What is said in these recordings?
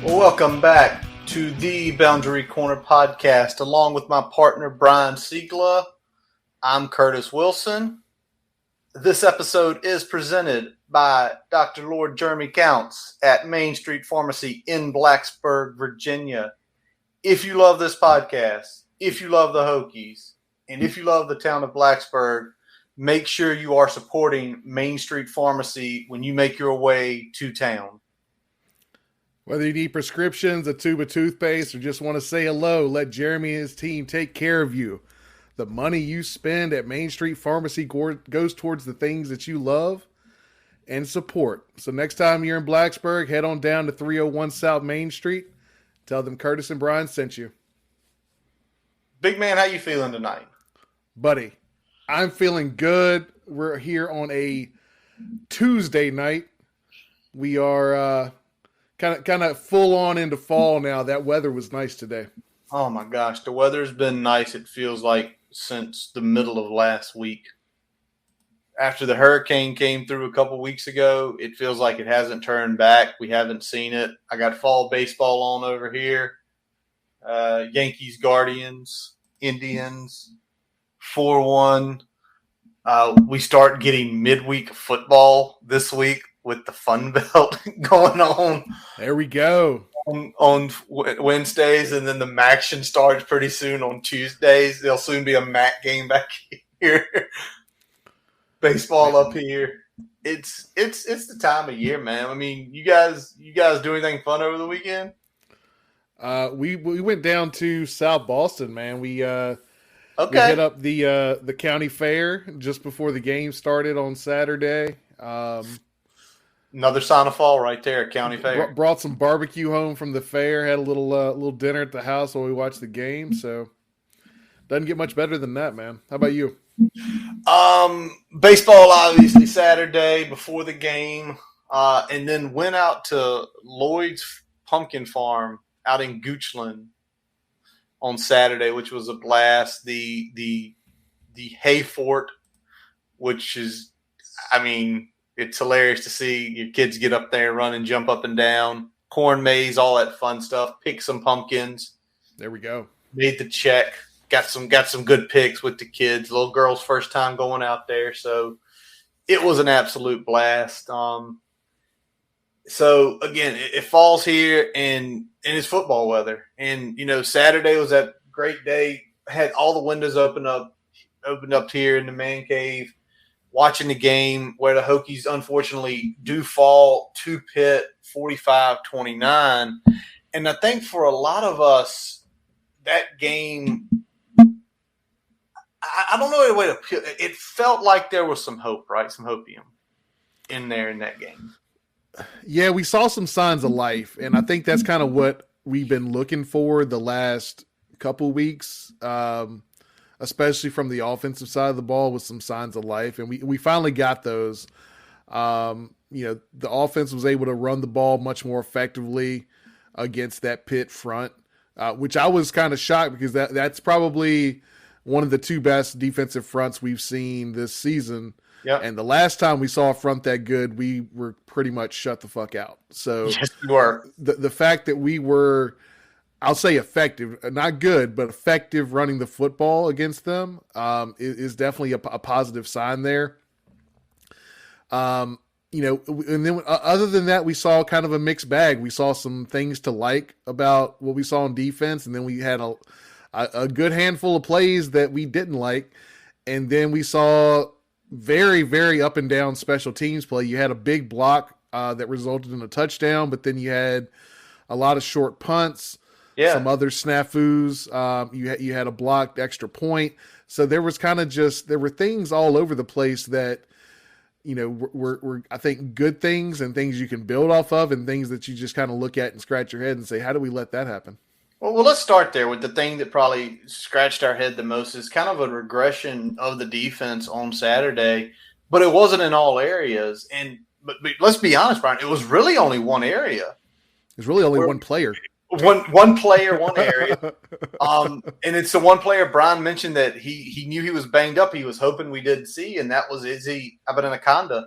Welcome back to the Boundary Corner podcast, along with my partner Brian Siegler. I'm Curtis Wilson. This episode is presented by Dr. Lord Jeremy Counts at Main Street Pharmacy in Blacksburg, Virginia. If you love this podcast, if you love the Hokies, and if you love the town of Blacksburg, make sure you are supporting Main Street Pharmacy when you make your way to town. Whether you need prescriptions, a tube of toothpaste, or just want to say hello, let Jeremy and his team take care of you. The money you spend at Main Street Pharmacy goes towards the things that you love and support. So next time you're in Blacksburg, head on down to 301 South Main Street. Tell them Curtis and Brian sent you. Big man, how you feeling tonight? Buddy, I'm feeling good. We're here on a Tuesday night. We are kind of full on into fall now. That weather was nice today. Oh my gosh, the weather's been nice. It feels like since the middle of last week. After the hurricane came through a couple weeks ago, it feels like it hasn't turned back. We haven't seen it. I got fall baseball on over here. Yankees, Guardians, Indians, 4-1. We start getting midweek football this week with the Fun Belt going on. There we go. On Wednesdays, and then the MACtion starts pretty soon on Tuesdays. There'll soon be a MAC game back here. Baseball up here. It's the time of year, man. I mean, you guys do anything fun over the weekend? We went down to South Boston, man. We hit up the county fair just before the game started on Saturday. Another sign of fall right there at County Fair. Brought some barbecue home from the fair. Had a little dinner at the house while we watched the game. So doesn't get much better than that, man. How about you? Baseball obviously Saturday before the game, and then went out to Lloyd's Pumpkin Farm out in Goochland on Saturday, which was a blast. The hay fort, which is, I mean, it's hilarious to see your kids get up there, run and jump up and down. Corn maze, all that fun stuff. Pick some pumpkins. There we go. Made the check. Got some good picks with the kids. Little girl's first time going out there, so it was an absolute blast. So again, it falls here and it's football weather. And Saturday was that great day. Had all the windows opened up here in the man cave. Watching the game where the Hokies unfortunately do fall to Pitt 45-29. And I think for a lot of us, that game, I don't know a way to put it. It felt like there was some hope, right? Some hopium in there in that game. Yeah, we saw some signs of life. And I think that's kind of what we've been looking for the last couple weeks. Especially from the offensive side of the ball with some signs of life. And we finally got those. The offense was able to run the ball much more effectively against that Pitt front, which I was kind of shocked because that's probably one of the two best defensive fronts we've seen this season. Yep. And the last time we saw a front that good, we were pretty much shut the fuck out. So yes, we were. The fact that we were, I'll say effective, not good, but effective running the football against them is definitely a positive sign there. And then other than that, we saw kind of a mixed bag. We saw some things to like about what we saw on defense, and then we had a good handful of plays that we didn't like, and then we saw very, very up and down special teams play. You had a big block that resulted in a touchdown, but then you had a lot of short punts. Yeah. Some other snafus. You had a blocked extra point. So there was there were things all over the place that, were I think good things and things you can build off of and things that you just kind of look at and scratch your head and say, how do we let that happen? Well, let's start there with the thing that probably scratched our head the most is kind of a regression of the defense on Saturday, but it wasn't in all areas. But let's be honest, Brian, it was really only one area. There's really only one player. One player, one area. And it's the one player Brian mentioned that he knew he was banged up. He was hoping we didn't see, and that was Izzy Abedanaconda.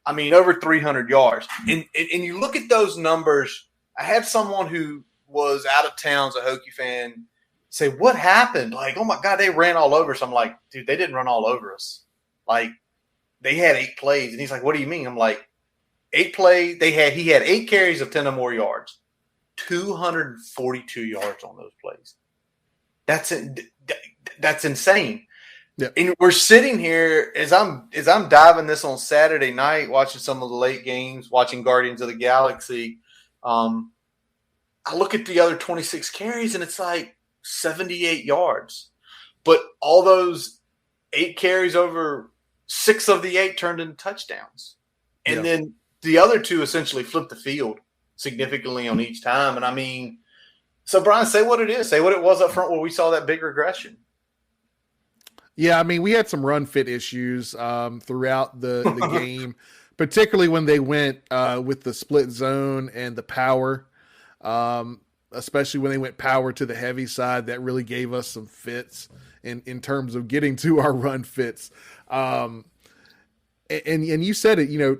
I mean, over 300 yards. And you look at those numbers. I had someone who was out of town as a Hokie fan say, "What happened?" Like, oh my God, they ran all over us. I'm like, dude, they didn't run all over us. Like, they had 8 plays. And he's like, what do you mean? I'm like, 8 plays. He had 8 carries of 10 or more yards, 242 yards on those plays. That's insane. Yeah. And we're sitting here as I'm diving this on Saturday night, watching some of the late games, watching Guardians of the Galaxy. I look at the other 26 carries and it's like 78 yards. But all those 8 carries, over 6 of the 8 turned into touchdowns. And then the other 2 essentially flipped the field significantly on each time. And I mean, so Brian, say what it is. Say what it was up front where we saw that big regression. Yeah, I mean, we had some run fit issues throughout the game, particularly when they went with the split zone and the power, especially when they went power to the heavy side. That really gave us some fits in terms of getting to our run fits. And you said it,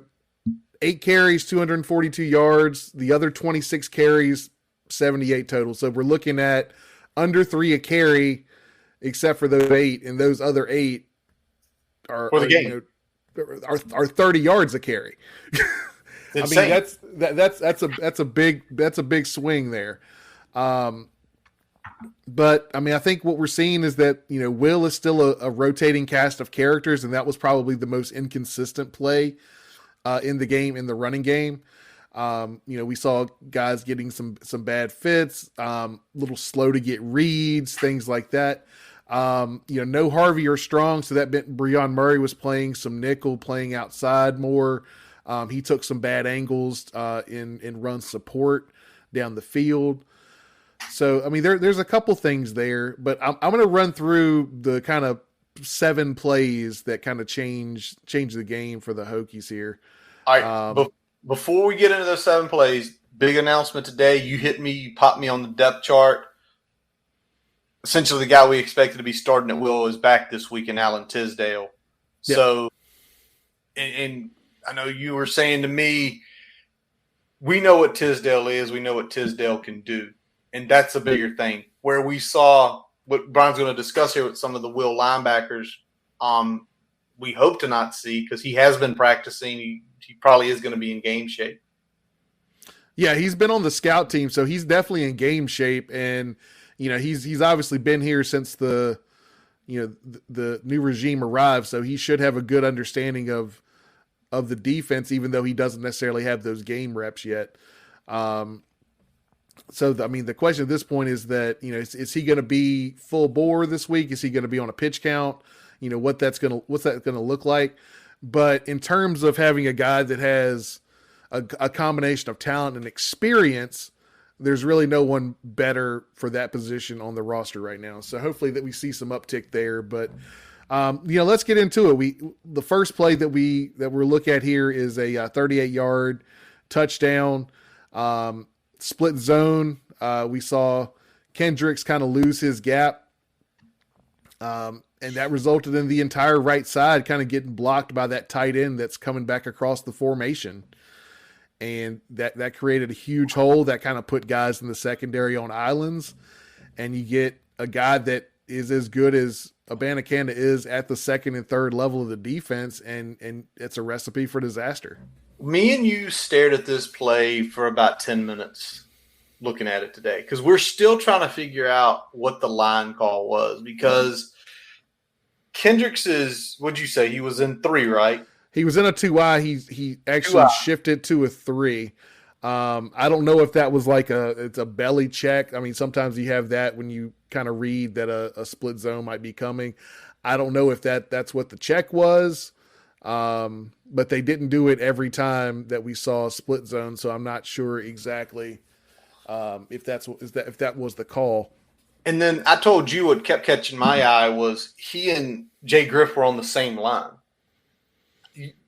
8 carries, 242 yards, the other 26 carries, 78 total. So we're looking at under 3 a carry, except for those 8, and those other 8 are 30 yards a carry. I mean, that's a big swing there. But I mean, I think what we're seeing is that Will is still a rotating cast of characters, and that was probably the most inconsistent play in the game, in the running game. We saw guys getting some bad fits, little slow to get reads, things like that. No Harvey or Strong, so that meant Breon Murray was playing some nickel, playing outside more. He took some bad angles in run support down the field. So, I mean, there's a couple things there, but I'm going to run through the kind of 7 plays that kind of change the game for the Hokies here. All right, before we get into those 7 plays, big announcement today. You hit me, you popped me on the depth chart. Essentially, the guy we expected to be starting at will is back this week in Alan Tisdale. Yep. So, and I know you were saying to me, we know what Tisdale is. We know what Tisdale can do. And that's a bigger thing. Where we saw what Brian's going to discuss here with some of the will linebackers, we hope to not see, because he has been practicing. He probably is going to be in game shape. Yeah, he's been on the scout team, so he's definitely in game shape. And he's obviously been here since the new regime arrived, so he should have a good understanding of the defense, even though he doesn't necessarily have those game reps yet. The question at this point is that, is he going to be full bore this week? Is he going to be on a pitch count? What's that going to look like? But in terms of having a guy that has a combination of talent and experience, there's really no one better for that position on the roster right now. So hopefully that we see some uptick there. But let's get into it. The first play that we're looking at here is a 38-yard touchdown, split zone. We saw Kendricks kind of lose his gap, and that resulted in the entire right side kind of getting blocked by that tight end that's coming back across the formation. And that created a huge hole that kind of put guys in the secondary on islands. And you get a guy that is as good as Abanikanda is at the second and third level of the defense, and it's a recipe for disaster. Me and you stared at this play for about 10 minutes looking at it today, because we're still trying to figure out what the line call was, because Kendricks is, what'd you say? He was in 3, right? He was in a 2-eye. He actually shifted to a 3. I don't know if that was like it's a belly check. I mean, sometimes you have that when you kind of read that a split zone might be coming. I don't know if that's what the check was, but they didn't do it every time that we saw a split zone, so I'm not sure exactly if that was the call. And then I told you what kept catching my eye was he and Jay Griff were on the same line.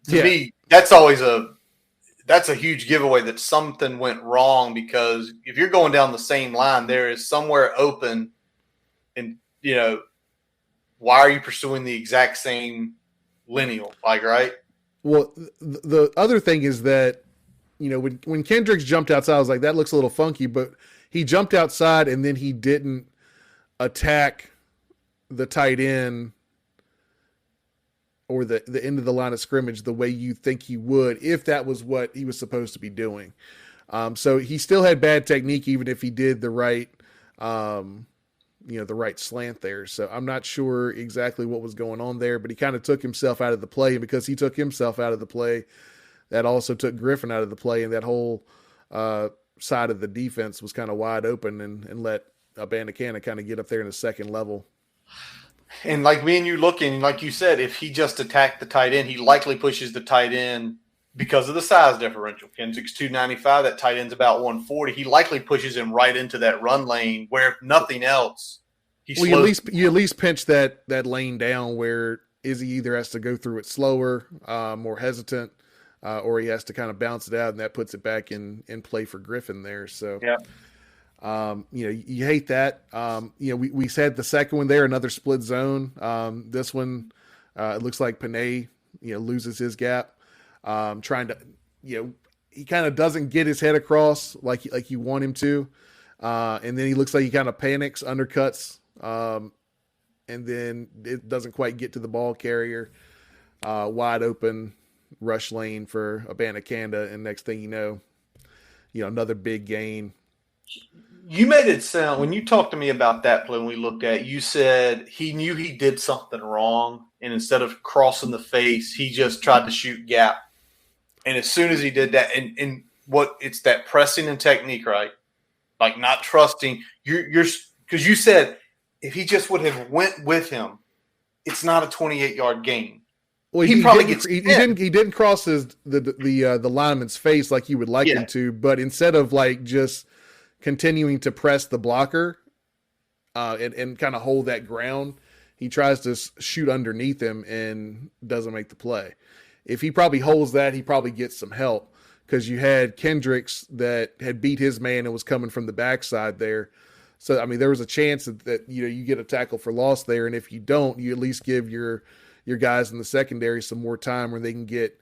To me, that's a huge giveaway that something went wrong, because if you're going down the same line, there is somewhere open, and why are you pursuing the exact same lineal, right? Well, the other thing is that when Kendricks jumped outside, I was like, that looks a little funky, but he jumped outside and then he didn't attack the tight end or the end of the line of scrimmage the way you think he would if that was what he was supposed to be doing. So he still had bad technique, even if he did the right, the right slant there. So I'm not sure exactly what was going on there, but he kind of took himself out of the play. And because he took himself out of the play, that also took Griffin out of the play. And that whole side of the defense was kind of wide open and let Abanikanda kind of get up there in the second level. And like me and you looking, like you said, if he just attacked the tight end, he likely pushes the tight end because of the size differential. Kendrick's 295, that tight end's about 140. He likely pushes him right into that run lane where if nothing else, you at least pinch that lane down where Izzy either has to go through it slower, more hesitant, or he has to kind of bounce it out, and that puts it back in play for Griffin there. So yeah. You hate that. We said the second one there, another split zone. This one, it looks like Panay, loses his gap. Trying to, he kind of doesn't get his head across like you want him to. And then he looks like he kind of panics, undercuts, and then it doesn't quite get to the ball carrier. Wide open rush lane for Abanikanda, and next thing you know, another big gain. You made it sound, when you talked to me about that play when we looked at it, you said he knew he did something wrong, and instead of crossing the face, he just tried to shoot gap. And as soon as he did that, and what it's that pressing and technique, right? Like not trusting. You're because you said if he just would have went with him, it's not a 28-yard gain. Well, he didn't cross the lineman's face like you would like him to, but instead of like just continuing to press the blocker and kind of hold that ground, he tries to shoot underneath him and doesn't make the play. If he probably holds that, he probably gets some help because you had Kendricks that had beat his man and was coming from the backside there. So, I mean, there was a chance that you get a tackle for loss there, and if you don't, you at least give your guys in the secondary some more time where they can get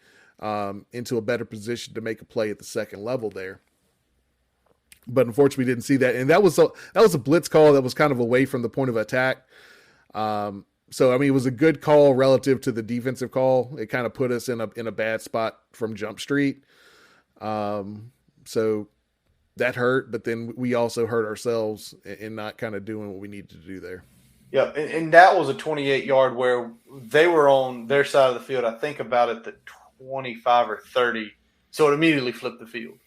into a better position to make a play at the second level there. But unfortunately, we didn't see that, and that was a blitz call that was kind of away from the point of attack. So I mean, it was a good call relative to the defensive call. It kind of put us in a bad spot from Jump Street. So that hurt, but then we also hurt ourselves in not kind of doing what we needed to do there. Yeah, and that was a 28-yard where they were on their side of the field, I think about at the 25 or 30, so it immediately flipped the field.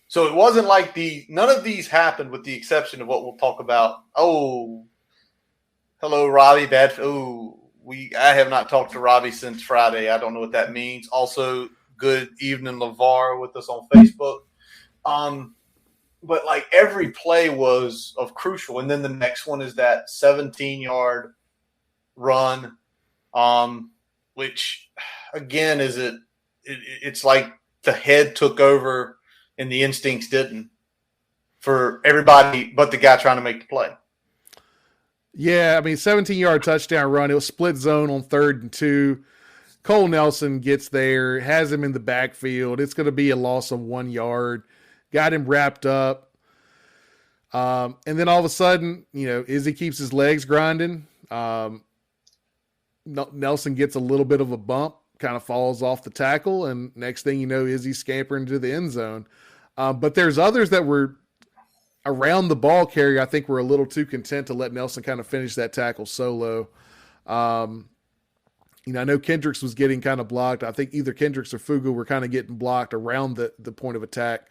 So it wasn't like none of these happened with the exception of what we'll talk about. Oh, hello, Robbie. I have not talked to Robbie since Friday. I don't know what that means. Also, good evening, LeVar, with us on Facebook. But like every play was of crucial. And then the next one is that 17-yard run, which again it's like the head took over and the instincts didn't for everybody but the guy trying to make the play. Yeah, I mean, 17-yard touchdown run. It was split zone on 3rd and 2. Cole Nelson gets there, has him in the backfield. It's going to be a loss of 1 yard. Got him wrapped up. And then all of a sudden, Izzy keeps his legs grinding. Nelson gets a little bit of a bump, kind of falls off the tackle, and next thing you know, Izzy's scampering to the end zone. But there's others that were around the ball carrier. I think we're a little too content to let Nelson kind of finish that tackle solo. I know Kendricks was getting kind of blocked. I think either Kendricks or Fugu were kind of getting blocked around the point of attack.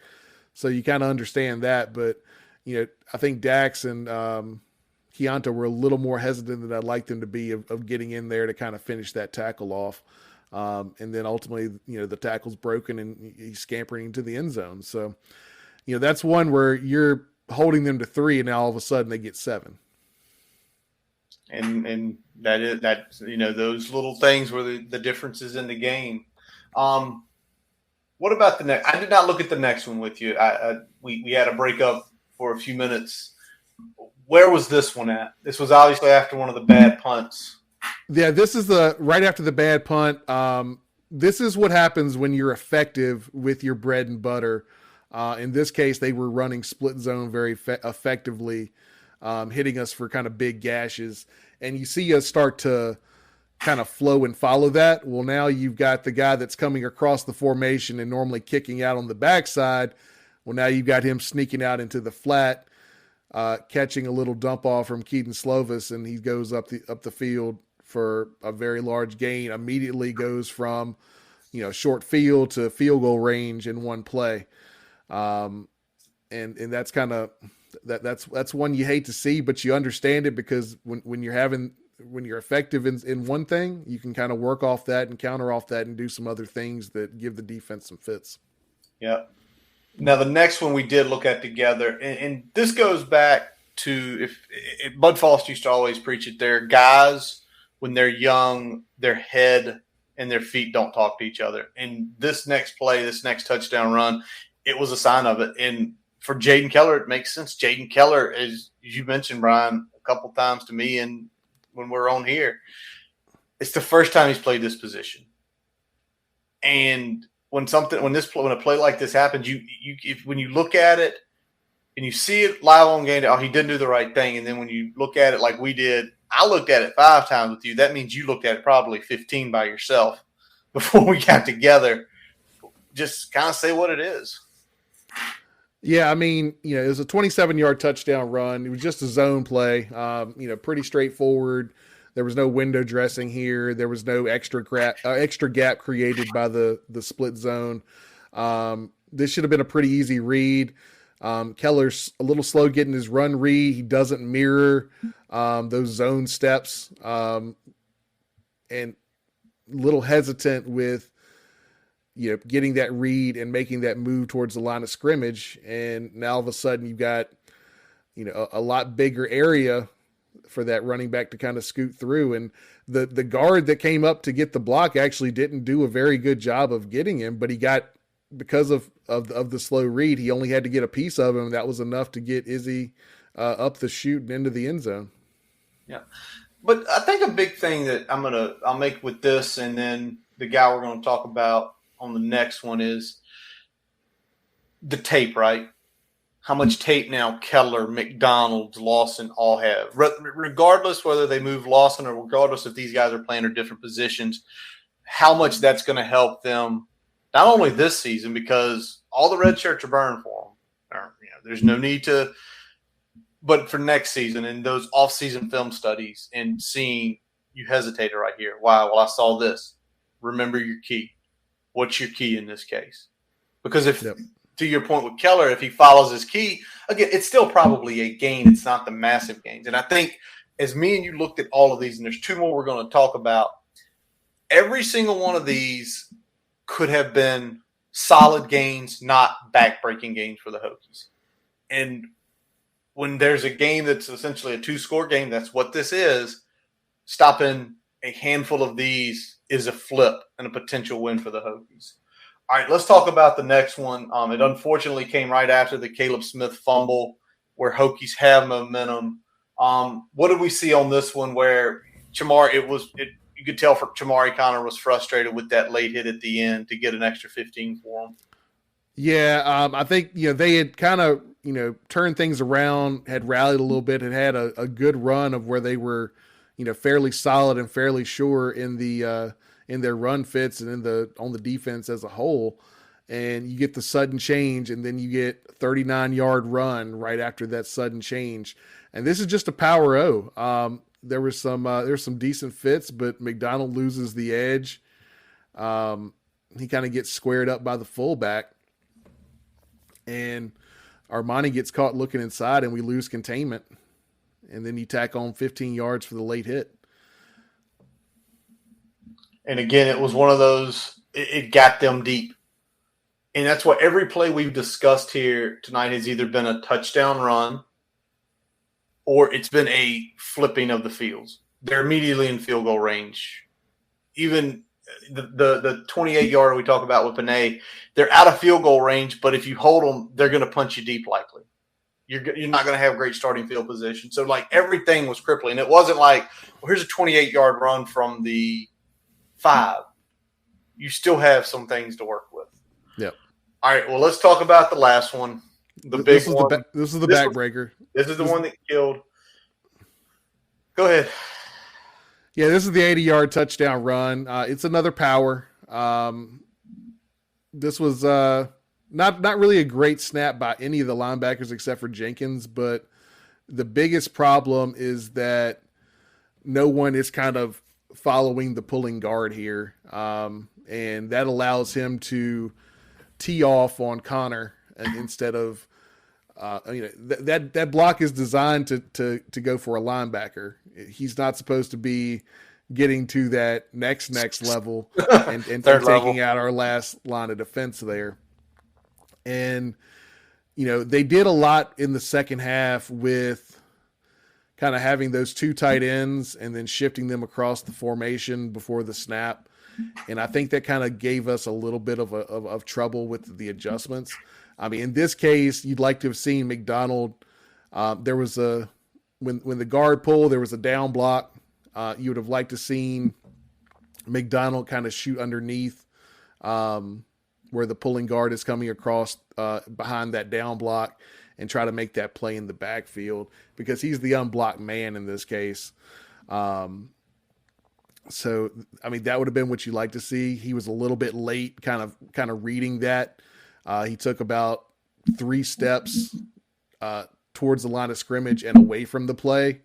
So you kind of understand that. But, I think Dax and Keonta were a little more hesitant than I'd like them to be of getting in there to kind of finish that tackle off. And then ultimately, the tackle's broken and he's scampering into the end zone. So, that's one where you're holding them to 3 and now all of a sudden they get 7. And that's those little things were the differences in the game. What about the next? I did not look at the next one with you. We had a breakup for a few minutes. Where was this one at? This was obviously after one of the bad punts. Yeah, this is right after the bad punt. this is what happens when you're effective with your bread and butter. In this case, they were running split zone very effectively, hitting us for kind of big gashes. And you see us start to kind of flow and follow that. Well, now you've got the guy that's coming across the formation and normally kicking out on the backside. Well, now you've got him sneaking out into the flat, catching a little dump off from Keaton Slovis, and he goes up the field for a very large gain. Immediately goes from short field to field goal range in one play, and that's kind of that's one you hate to see, but you understand it because when you're effective in one thing, you can kind of work off that and counter off that and do some other things that give the defense some fits. Yeah. Now, the next one we did look at together, and this goes back to if Bud Foster used to always preach it there, guys, when they're young, their head and their feet don't talk to each other. And this next play, this next touchdown run, it was a sign of it. And for Jaden Keller, it makes sense. Jaden Keller, as you mentioned, Brian, a couple times to me and when we're on here, it's the first time he's played this position. And when a play like this happens, when you look at it and you see it live on game, he didn't do the right thing. And then when you look at it like we did, I looked at it 5 times with you. That means you looked at it probably 15 by yourself before we got together. Just kind of say what it is. Yeah, I mean, it was a 27-yard touchdown run. It was just a zone play, pretty straightforward. There was no window dressing here. There was no extra gap created by the split zone. This should have been a pretty easy read. Keller's a little slow getting his run read. He doesn't mirror those zone steps, and a little hesitant with getting that read and making that move towards the line of scrimmage. And now all of a sudden you've got a lot bigger area for that running back to kind of scoot through. And the guard that came up to get the block actually didn't do a very good job of getting him, but he got, because of the slow read, he only had to get a piece of him. That was enough to get Izzy up the chute and into the end zone. Yeah. But I think a big thing that I'll make with this, and then the guy we're going to talk about on the next one, is the tape, right? How much tape now Keller, McDonald's, Lawson all have. Regardless whether they move Lawson or regardless if these guys are playing in different positions, how much that's going to help them not only this season, because all the red shirts are burned for them. There's no need to – but for next season and those off-season film studies and seeing you hesitated right here. Wow, well, I saw this. Remember your key. What's your key in this case? Because to your point with Keller, if he follows his key, again, it's still probably a gain. It's not the massive gains. And I think as me and you looked at all of these, and there's 2 more we're going to talk about, every single one of these could have been solid gains, not back-breaking gains for the Hokies. And when there's a game that's essentially a 2-score game, that's what this is, stopping a handful of these is a flip and a potential win for the Hokies. All right, let's talk about the next one. It unfortunately came right after the Caleb Smith fumble where Hokies have momentum. What did we see on this one where you could tell Chamari Connor was frustrated with that late hit at the end to get an extra 15 for him? Yeah, I think they had kind of turned things around, had rallied a little bit, had a good run of where they were fairly solid and fairly sure in their run fits and on the defense as a whole. And you get the sudden change, and then you get 39-yard run right after that sudden change. And this is just a power O. There's some decent fits, but McDonald loses the edge. He kind of gets squared up by the fullback, and Armani gets caught looking inside, and we lose containment. And then you tack on 15 yards for the late hit. And again, it was one of those, it got them deep. And that's what every play we've discussed here tonight has either been a touchdown run or it's been a flipping of the fields. They're immediately in field goal range. Even the 28-yarder we talk about with Panay, they're out of field goal range, but if you hold them, they're going to punch you deep likely. You're not going to have great starting field position. So, everything was crippling. It wasn't like, well, here's a 28-yard run from the 5. you still have some things to work with. Yep. All right, well, let's talk about the last one, the big one. This is the backbreaker. This is the one that killed. Go ahead. Yeah, this is the 80-yard touchdown run. It's another power. This was not really a great snap by any of the linebackers except for Jenkins, but the biggest problem is that no one is kind of following the pulling guard here, and that allows him to tee off on Connor instead of that block is designed to go for a linebacker. He's not supposed to be getting to that next level and taking out our last line of defense there. And they did a lot in the second half with kind of having those two tight ends and then shifting them across the formation before the snap. And I think that kind of gave us a little bit of trouble with the adjustments. I mean, in this case, you'd like to have seen McDonald. There was when the guard pulled, there was a down block. You would have liked to seen McDonald kind of shoot underneath where the pulling guard is coming across behind that down block and try to make that play in the backfield because he's the unblocked man in this case. So, I mean, that would have been what you like to see. He was a little bit late kind of reading that. He took about 3 steps towards the line of scrimmage and away from the play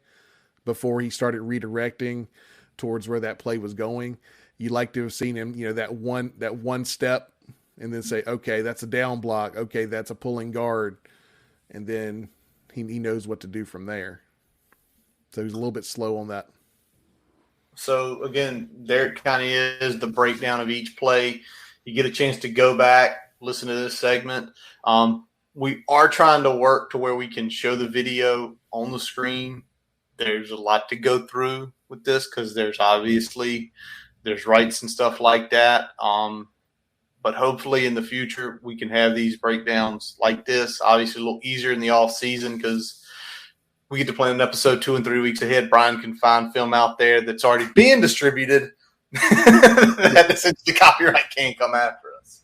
before he started redirecting towards where that play was going. You'd like to have seen him, that one step and then say, okay, that's a down block. Okay, that's a pulling guard. And then he knows what to do from there. So he's a little bit slow on that. So, again, there kind of is the breakdown of each play. You get a chance to go back, listen to this segment. We are trying to work to where we can show the video on the screen. There's a lot to go through with this because there's rights and stuff like that. But hopefully in the future we can have these breakdowns like this. Obviously a little easier in the off season because we get to plan an episode 2 and 3 weeks ahead. Brian can find film out there that's already being distributed that essentially copyright can't come after us.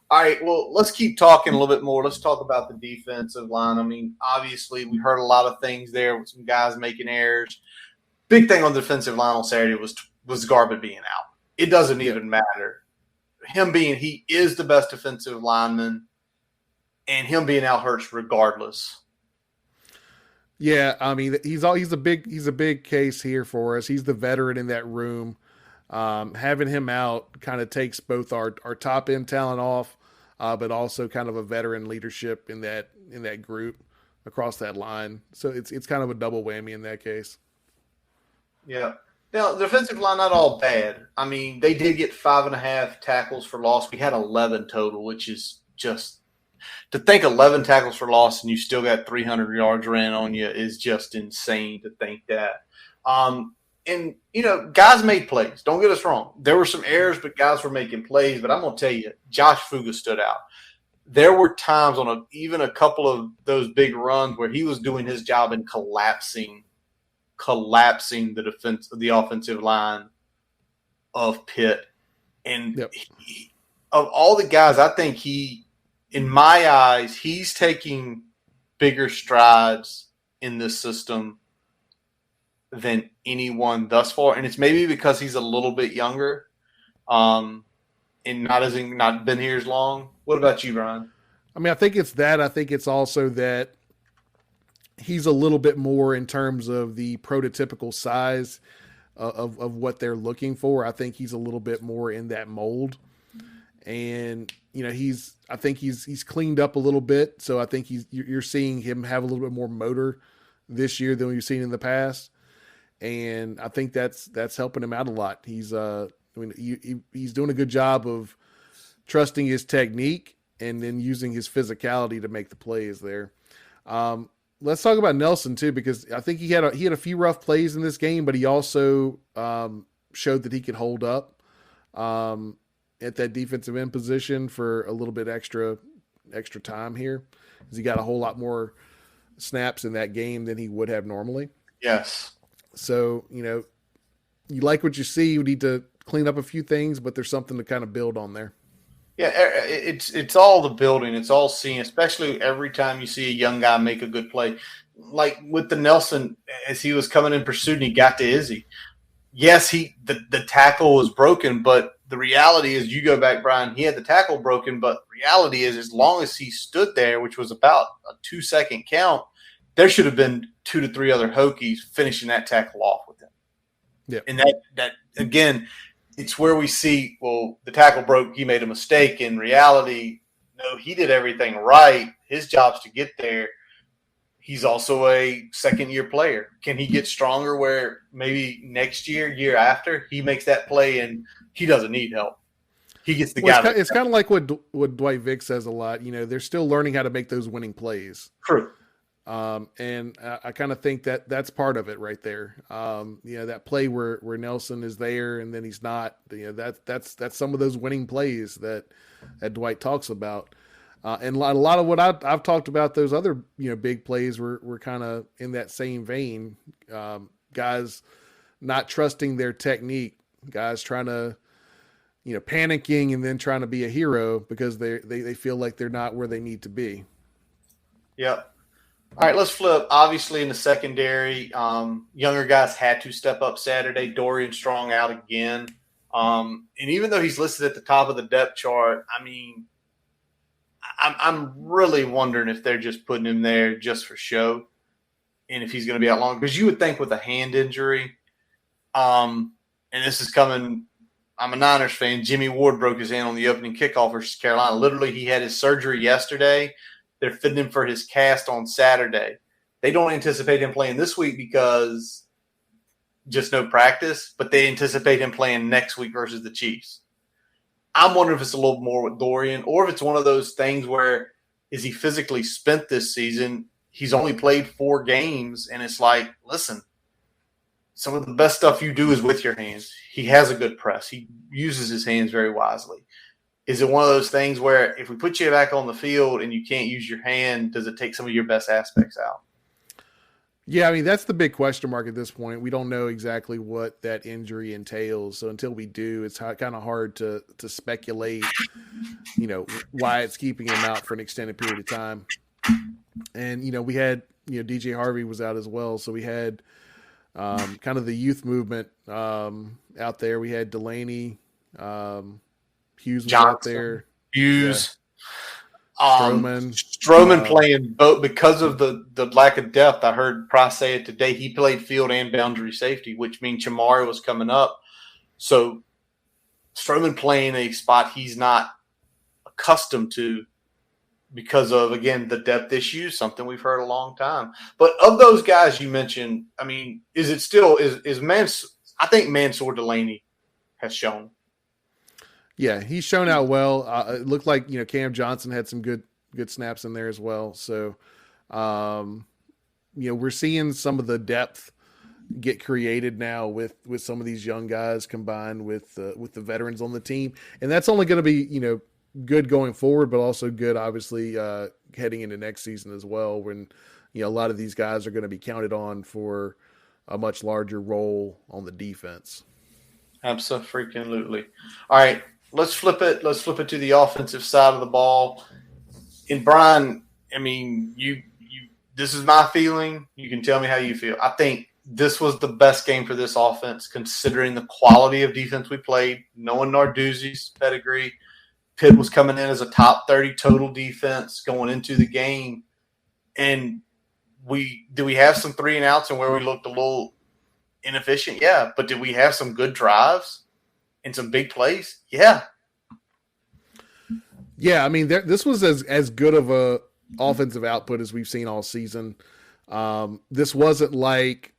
All right, well, let's keep talking a little bit more. Let's talk about the defensive line. I mean, obviously we heard a lot of things there with some guys making errors. Big thing on the defensive line on Saturday was Garvin being out. It doesn't even matter. He is the best defensive lineman, and him being out hurts regardless. Yeah, I mean, he's a big case here for us. He's the veteran in that room. Having him out kind of takes both our top end talent off, but also kind of a veteran leadership in that group across that line. So it's kind of a double whammy in that case. Yeah. Now, the defensive line, not all bad. I mean, they did get 5.5 tackles for loss. We had 11 total, which is just to think 11 tackles for loss and you still got 300 yards ran on you is just insane to think that. And, guys made plays. Don't get us wrong. There were some errors, but guys were making plays. But I'm going to tell you, Josh Fuga stood out. There were times on even a couple of those big runs where he was doing his job and collapsing the offensive line of Pitt. And of all the guys, I think in my eyes, he's taking bigger strides in this system than anyone thus far. And it's maybe because he's a little bit younger and not been here as long. What about you, Brian? I mean, I think it's that. I think it's also that he's a little bit more in terms of the prototypical size of what they're looking for. I think he's a little bit more in that mold. And, I think he's cleaned up a little bit. So I think you're seeing him have a little bit more motor this year than we've seen in the past. And I think that's helping him out a lot. He's doing a good job of trusting his technique and then using his physicality to make the plays there. Let's talk about Nelson too, because I think he had a few rough plays in this game, but he also showed that he could hold up at that defensive end position for a little bit extra time here, because he got a whole lot more snaps in that game than he would have normally. Yes. So, you like what you see. You need to clean up a few things, but there's something to kind of build on there. Yeah, it's all the building. It's all seeing, especially every time you see a young guy make a good play. Like with the Nelson, as he was coming in pursuit and he got to Izzy. Yes, the tackle was broken, but the reality is, you go back, Brian, he had the tackle broken, but reality is, as long as he stood there, which was about a 2-second count, there should have been 2 to 3 other Hokies finishing that tackle off with him. Yeah. And that again, it's where we see, well, the tackle broke, he made a mistake. In reality, no, he did everything right. His job's to get there. He's also a second-year player. Can he get stronger where maybe next year, year after, he makes that play and he doesn't need help? He gets the guy. It's kind of like what Dwight Vick says a lot. They're still learning how to make those winning plays. True. And I kind of think that's part of it right there. That play where Nelson is there and then he's not. That's some of those winning plays that Dwight talks about. And a lot of what I've talked about, those other big plays were kind of in that same vein. Guys not trusting their technique, guys trying to panicking and then trying to be a hero because they feel like they're not where they need to be. Yep. All right, let's flip. Obviously, in the secondary, younger guys had to step up Saturday. Dorian Strong out again. And even though he's listed at the top of the depth chart, I mean, I'm really wondering if they're just putting him there just for show and if he's going to be out long. Because you would think with a hand injury, and this is coming – I'm a Niners fan. Jimmy Ward broke his hand on the opening kickoff versus Carolina. Literally, he had his surgery yesterday. They're fitting him for his cast on Saturday. They don't anticipate him playing this week because just no practice, but they anticipate him playing next week versus the Chiefs. I'm wondering if it's a little more with Dorian or if it's one of those things where is he physically spent this season? He's only played 4 games, and it's like, listen, some of the best stuff you do is with your hands. He has a good press. He uses his hands very wisely. Is it one of those things where if we put you back on the field and you can't use your hand, does it take some of your best aspects out? Yeah, I mean, that's the big question mark at this point. We don't know exactly what that injury entails. So until we do, it's kind of hard to speculate, why it's keeping him out for an extended period of time. And, we had, DJ Harvey was out as well. So we had kind of the youth movement out there. We had Delaney, Hughes was Johnson, out there. Hughes. Yeah. Stroman playing both because of the lack of depth. I heard Price say it today. He played field and boundary safety, which means Chamari was coming up. So Stroman playing a spot he's not accustomed to because of, again, the depth issues, something we've heard a long time. But of those guys you mentioned, I mean, is it still is I think Mansour Delaney has shown. Yeah, he's shown out well. It looked like Cam Johnson had some good snaps in there as well. So, we're seeing some of the depth get created now with some of these young guys combined with the veterans on the team, and that's only going to be good going forward, but also good obviously heading into next season as well, when a lot of these guys are going to be counted on for a much larger role on the defense. Absolutely. All right. Let's flip it. Let's flip it to the offensive side of the ball. And Brian, I mean, you. This is my feeling. You can tell me how you feel. I think this was the best game for this offense, considering the quality of defense we played. Knowing Narduzzi's pedigree, Pitt was coming in as a top 30 total defense going into the game, and we have some 3-and-outs and where we looked a little inefficient? Yeah, but did we have some good drives? And some big plays, yeah. I mean, this was as good of a offensive output as we've seen all season. This wasn't like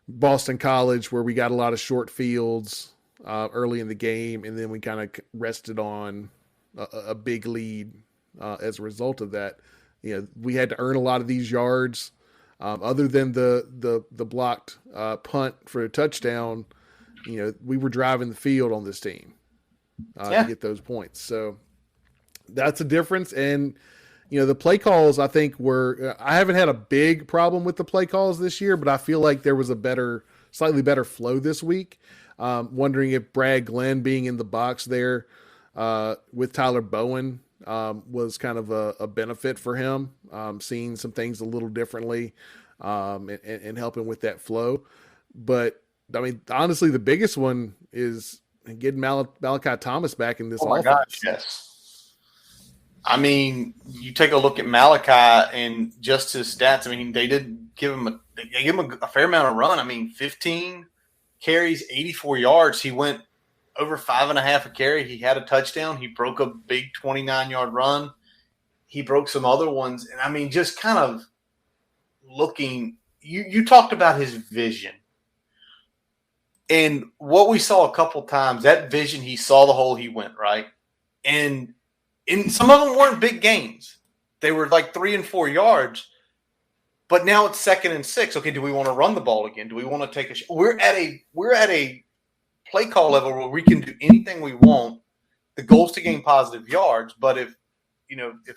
Boston College where we got a lot of short fields early in the game, and then we kind of rested on a big lead as a result of that. We had to earn a lot of these yards. Other than the blocked punt for a touchdown, we were driving the field on this team to get those points. So that's a difference. And, the play calls, I think, I haven't had a big problem with the play calls this year, but I feel like there was a slightly better flow this week. Wondering if Brad Glenn being in the box there with Tyler Bowen was kind of a benefit for him, seeing some things a little differently and helping with that flow. But I mean, honestly, the biggest one is getting Malachi Thomas back in this Oh my gosh, offense. yes. I mean, you take a look at Malachi and just his stats. I mean, they gave him a fair amount of run. I mean, 15 carries, 84 yards. He went over 5.5 a carry. He had a touchdown. He broke a big 29-yard run. He broke some other ones. And I mean, just kind of looking, you talked about his vision. And what we saw a couple times, that vision, he saw the hole, he went, right? And some of them weren't big gains. They were like 3 and 4 yards. But now it's 2nd and 6. Okay, do we want to run the ball again? Do we want to take a shot? We're at a play call level where we can do anything we want. The goal is to gain positive yards. But if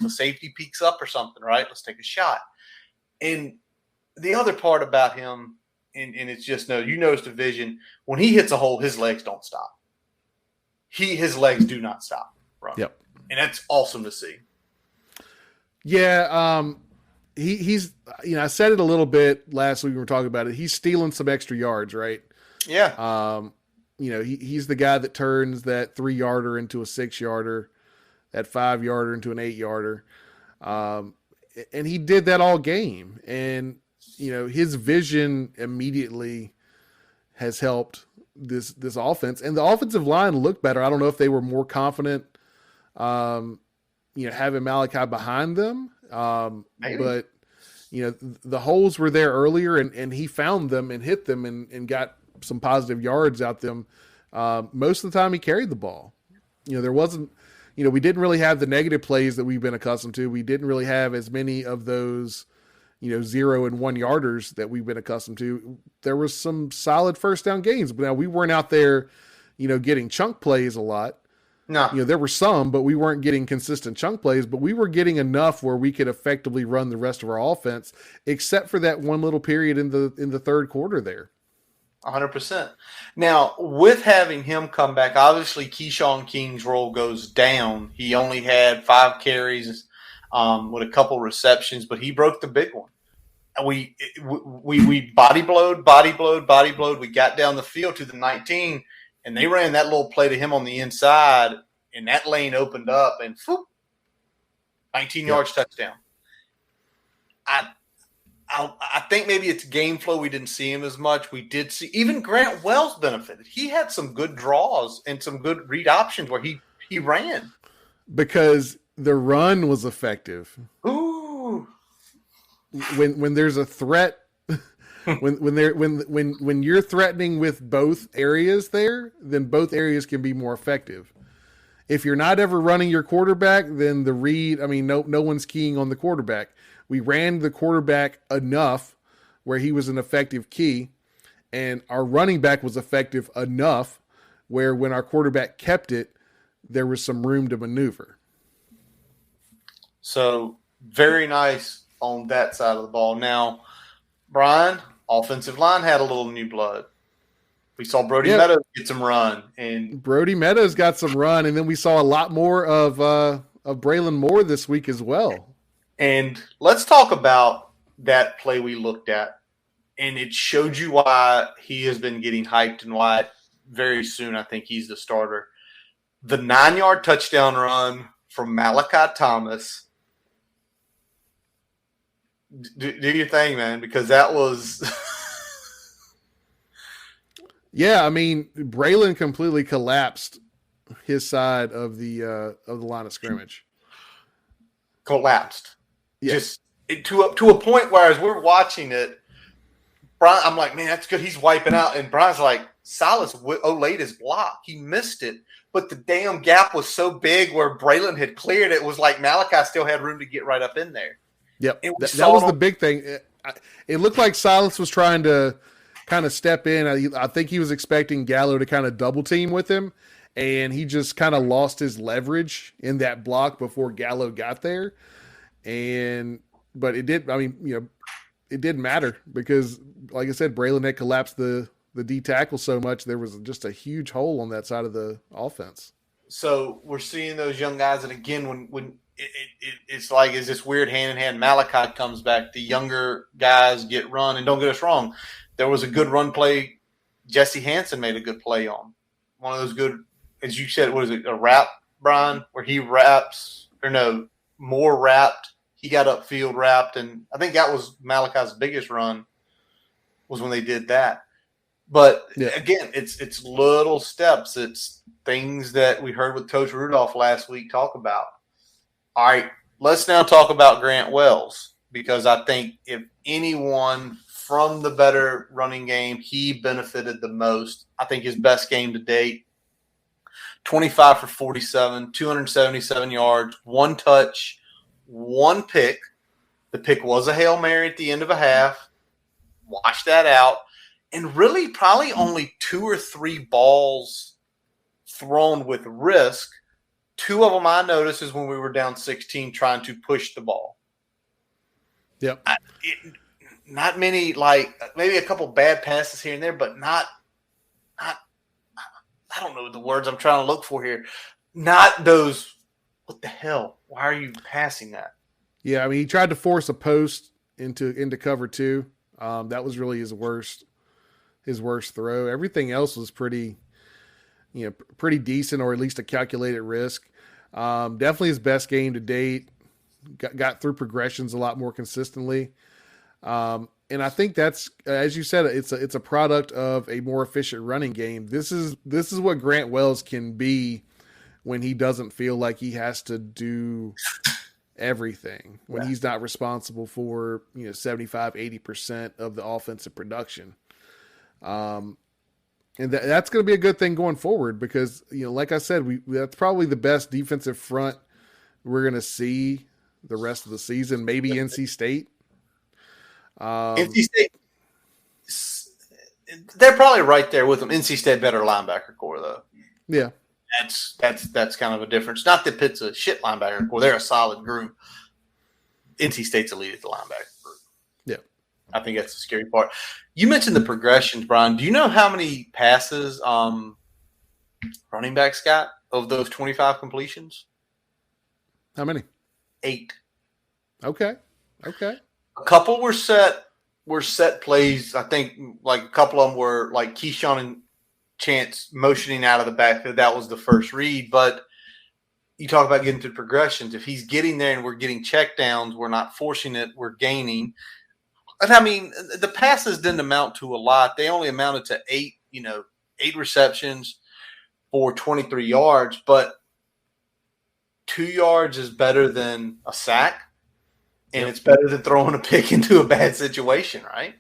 a safety peeks up or something, right, let's take a shot. And the other part about him, and it's just you notice the vision. When he hits a hole, his legs don't stop. His legs do not stop running. Yep. And that's awesome to see. Yeah, he's I said it a little bit last week when we were talking about it. He's stealing some extra yards, right? Yeah. He's the guy that turns that 3-yarder into a 6-yarder, that 5-yarder into an 8-yarder. And he did that all game. And his vision immediately has helped this offense, and the offensive line looked better. I don't know if they were more confident, having Malachi behind them. But the holes were there earlier, and he found them and hit them and got some positive yards out them. Most of the time he carried the ball. There wasn't, we didn't really have the negative plays that we've been accustomed to. We didn't really have as many of those 0 and 1 yarders that we've been accustomed to. There was some solid first down gains, but now we weren't out there, getting chunk plays a lot. No. There were some, but we weren't getting consistent chunk plays, but we were getting enough where we could effectively run the rest of our offense, except for that one little period in the third quarter there. 100%. Now, with having him come back, obviously Keyshawn King's role goes down. He only had 5 carries with a couple receptions, but he broke the big one. We body blowed. We got down the field to the 19, and they ran that little play to him on the inside, and that lane opened up, and 19 yards touchdown. I think maybe it's game flow. We didn't see him as much. We did see even Grant Wells benefited. He had some good draws and some good read options where he ran because the run was effective. Ooh. When there's a threat, when you're threatening with both areas there, then both areas can be more effective. If you're not ever running your quarterback, then the read, no one's keying on the quarterback. We ran the quarterback enough where he was an effective key, and our running back was effective enough where when our quarterback kept it, there was some room to maneuver. So very nice on that side of the ball. Now, Brian, offensive line had a little new blood. We saw Brody Meadows get some run, and Brody Meadows got some run, and then we saw a lot more of Braylon Moore this week as well. And let's talk about that play we looked at, and it showed you why he has been getting hyped and why very soon I think he's the starter. The 9-yard touchdown run from Malachi Thomas. Do your thing, man, because that was yeah, Braylon completely collapsed his side of the line of scrimmage. Collapsed. Yes. Just to a point where as we're watching it, Brian, I'm like, man, that's good. He's wiping out. And Brian's like, Silas laid his block. He missed it. But the damn gap was so big where Braylon had cleared it. It was like Malachi still had room to get right up in there. Yep. That was the big thing. It looked like Silas was trying to kind of step in. I think he was expecting Gallo to kind of double team with him, and he just kind of lost his leverage in that block before Gallo got there. But it did. It didn't matter because, like I said, Braylon had collapsed the the D tackle so much, there was just a huge hole on that side of the offense. So we're seeing those young guys, and again, when it's like, is this weird hand in hand? Malachi comes back, the younger guys get run, and don't get us wrong, there was a good run play. Jesse Hansen made a good play on one of those good, as you said, what is it, a wrap, Brian, where he wraps, or no, more wrapped. He got upfield wrapped, and I think that was Malachi's biggest run was when they did that. But again, it's little steps. It's things that we heard with Coach Rudolph last week talk about. All right, let's now talk about Grant Wells, because I think if anyone from the better running game, he benefited the most. I think his best game to date, 25 for 47, 277 yards, 1 touch, 1 pick. The pick was a Hail Mary at the end of a half. Wash that out. And really probably only 2 or 3 balls thrown with risk. 2 of them I noticed is when we were down 16 trying to push the ball. Yep. Not many, like maybe a couple bad passes here and there, but not I don't know the words I'm trying to look for here. Not those, what the hell? Why are you passing that? Yeah, I mean, he tried to force a post into cover 2. That was really his worst throw. Everything else was pretty decent, or at least a calculated risk. Definitely his best game to date. Got through progressions a lot more consistently. And I think that's, as you said, it's a product of a more efficient running game. This is what Grant Wells can be when he doesn't feel like he has to do everything, when he's not responsible for 75-80% of the offensive production. And that's going to be a good thing going forward, because like I said, that's probably the best defensive front we're going to see the rest of the season. Maybe NC State. NC State, they're probably right there with them. NC State better linebacker core though. Yeah. That's kind of a difference. Not that Pitt's a shit linebacker core; they're a solid group. NC State's elite at the linebacker group. Yeah, I think that's the scary part. You mentioned the progressions, Brian. Do you know how many passes running backs got of those 25 completions? How many? 8. Okay. A couple were set plays. I think like a couple of them were like Keyshawn and Chance motioning out of the backfield. That was the first read. But you talk about getting to progressions. If he's getting there and we're getting check downs, we're not forcing it, we're gaining. And I mean, the passes didn't amount to a lot. They only amounted to 8 receptions for 23 yards. But 2 yards is better than a sack. And it's better than throwing a pick into a bad situation, right?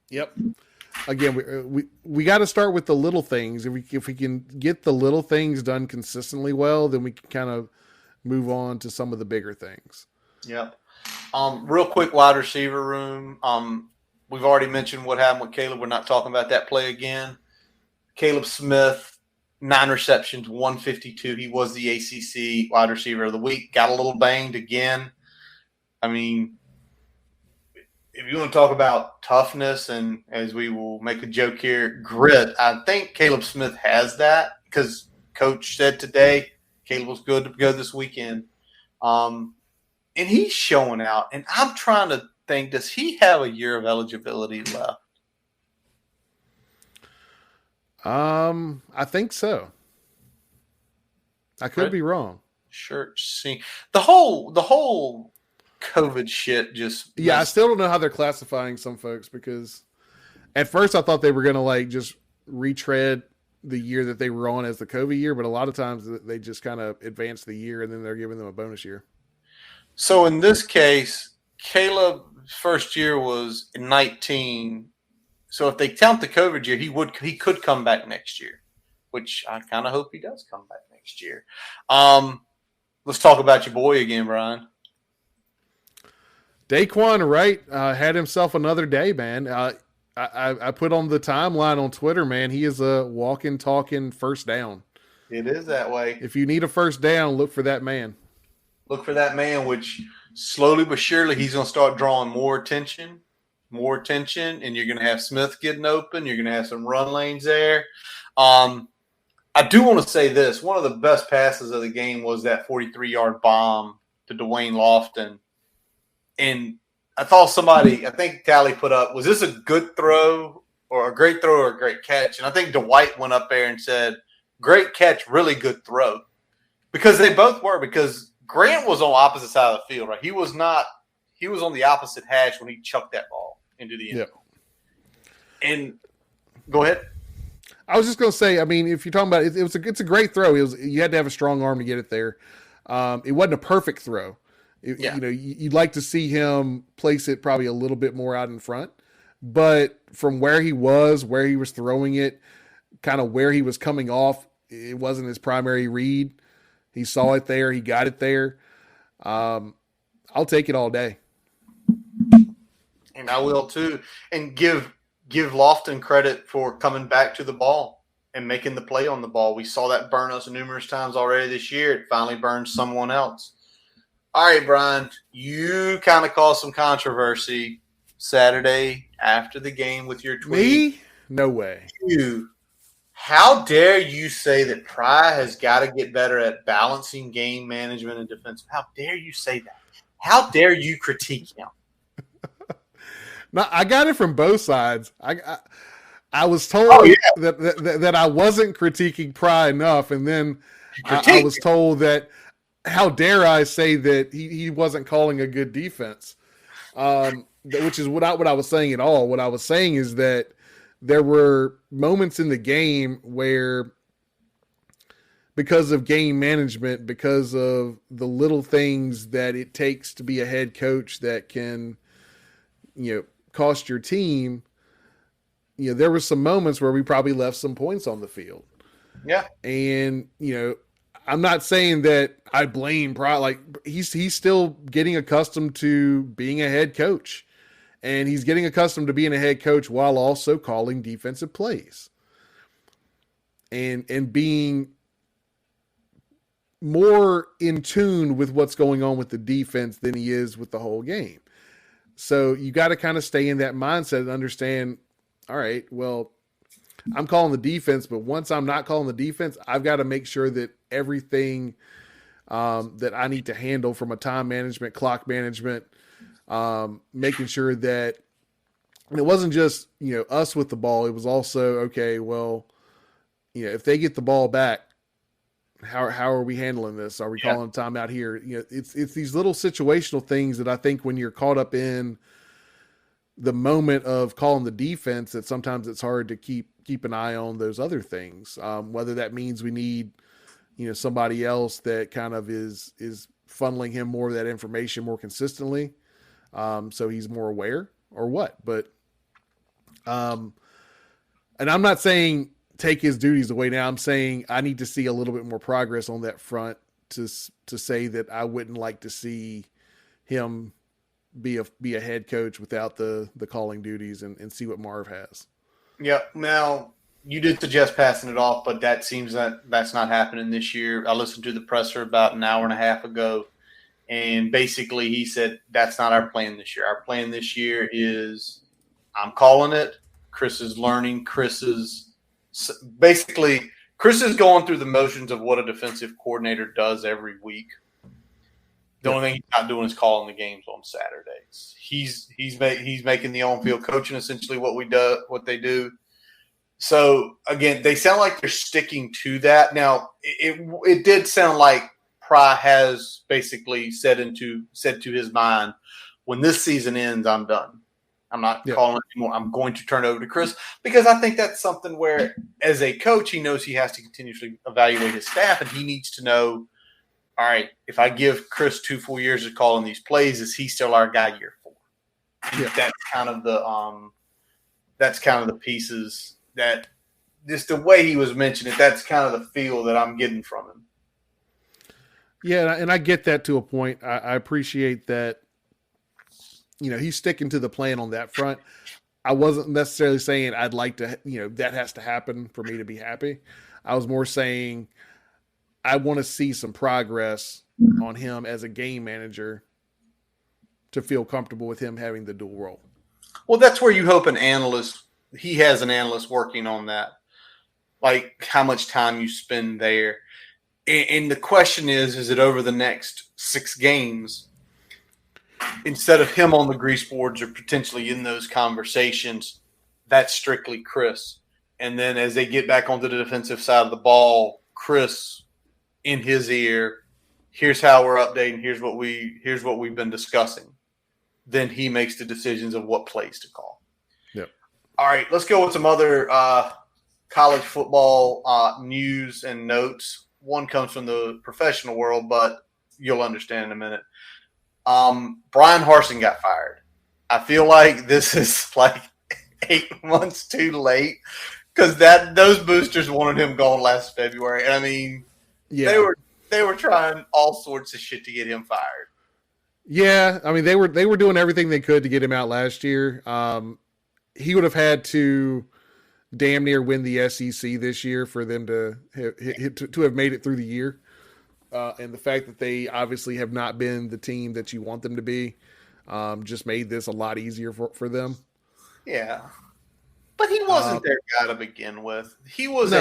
Yep. Again, we got to start with the little things. If we can get the little things done consistently well, then we can kind of move on to some of the bigger things. Yep. Real quick, wide receiver room. We've already mentioned what happened with Caleb. We're not talking about that play again. Caleb Smith, 9 receptions, 152. He was the ACC wide receiver of the week. Got a little banged again. I mean, if you want to talk about toughness and, as we will make a joke here, grit, I think Caleb Smith has that, because Coach said today Caleb was good to go this weekend. And he's showing out. And I'm trying to think, does he have a year of eligibility left? I think so. I could be wrong. Sure. See, the whole COVID shit just. Yeah, I still don't know how they're classifying some folks, because at first I thought they were going to like just retread the year that they were on as the COVID year, but a lot of times they just kind of advance the year and then they're giving them a bonus year. So in this case, Caleb's first year was in 19. So if they count the COVID year, he could come back next year, which I kind of hope he does come back next year. Let's talk about your boy again, Brian. Daquan Wright had himself another day, man. I put on the timeline on Twitter, man. He is a walking, talking first down. It is that way. If you need a first down, look for that man. Look for that man, which slowly but surely he's going to start drawing more attention. more attention, and you're going to have Smith getting open. You're going to have some run lanes there. I do want to say this. One of the best passes of the game was that 43-yard bomb to Dwayne Lofton. And I think Tally put up, was this a good throw or a great throw or a great catch? And I think Dwight went up there and said, great catch, really good throw. Because they both were, because Grant was on the opposite side of the field, right? He was on the opposite hash when he chucked that ball into the end zone. And go ahead. I was just going to say, I mean, if you're talking about it, it's a great throw. You had to have a strong arm to get it there. It wasn't a perfect throw. You'd like to see him place it probably a little bit more out in front, but from where he was throwing it, kind of where he was coming off, it wasn't his primary read. He saw it there. He got it there. I'll take it all day. And I will too. And give Lofton credit for coming back to the ball and making the play on the ball. We saw that burn us numerous times already this year. It finally burned someone else. All right, Brian, you kind of caused some controversy Saturday after the game with your tweet. Me? No way. How dare you say that Pry has got to get better at balancing game management and defense? How dare you say that? How dare you critique him? No, I got it from both sides. I was told that I wasn't critiquing Pry enough, and then I was told that how dare I say that he wasn't calling a good defense, which is what I was saying at all. What I was saying is that there were moments in the game where, because of game management, because of the little things that it takes to be a head coach that can, cost your team, there were some moments where we probably left some points on the field. Yeah. And, I'm not saying that I blame Pry. Like, he's still getting accustomed to being a head coach. And he's getting accustomed to being a head coach while also calling defensive plays. And being more in tune with what's going on with the defense than he is with the whole game. So you got to kind of stay in that mindset and understand, all right, well, I'm calling the defense, but once I'm not calling the defense, I've got to make sure that everything that I need to handle from a time management, clock management, making sure that it wasn't just, us with the ball. It was also, okay, well, if they get the ball back, how are we handling this? Are we calling time out here? It's these little situational things that I think when you're caught up in the moment of calling the defense, that sometimes it's hard to keep an eye on those other things. Whether that means we need, somebody else that kind of is funneling him more of that information more consistently. So he's more aware or what, but, and I'm not saying take his duties away now. I'm saying I need to see a little bit more progress on that front to say that I wouldn't like to see him be a head coach without the calling duties and see what Marv has. Yeah. Now you did suggest passing it off, but that seems that's not happening this year. I listened to the presser about an hour and a half ago, and basically he said, that's not our plan this year. Our plan this year is I'm calling it. Chris is learning. Chris is going through the motions of what a defensive coordinator does every week. The only thing he's not doing is calling the games on Saturdays. He's making the on-field coaching essentially what they do. So again, they sound like they're sticking to that. Now it did sound like Pry has basically said to his mind, when this season ends, I'm done. I'm not calling it anymore. I'm going to turn it over to Chris, because I think that's something where, as a coach, he knows he has to continuously evaluate his staff, and he needs to know, all right, if I give Chris 2 full years of calling these plays, is he still our guy year 4? Yeah. That's kind of the pieces that, just the way he was mentioning it, that's kind of the feel that I'm getting from him. Yeah, and I get that to a point. I appreciate that. He's sticking to the plan on that front. I wasn't necessarily saying I'd like to, that has to happen for me to be happy. I was more saying I want to see some progress on him as a game manager to feel comfortable with him having the dual role. Well, that's where you hope he has an analyst working on that, like how much time you spend there. And the question is it over the next 6 games, instead of him on the grease boards or potentially in those conversations, that's strictly Chris. And then as they get back onto the defensive side of the ball, Chris in his ear, here's how we're updating, here's what we've been discussing. Then he makes the decisions of what plays to call. Yep. All right, let's go with some other college football news and notes. One comes from the professional world, but you'll understand in a minute. Brian Harsin got fired. I feel like this is like 8 months too late because those boosters wanted him gone last February, and I mean, they were trying all sorts of shit to get him fired. Yeah, I mean they were doing everything they could to get him out last year. He would have had to damn near win the SEC this year for them to have made it through the year. And the fact that they obviously have not been the team that you want them to be just made this a lot easier for them. Yeah. But he wasn't their guy to begin with. He was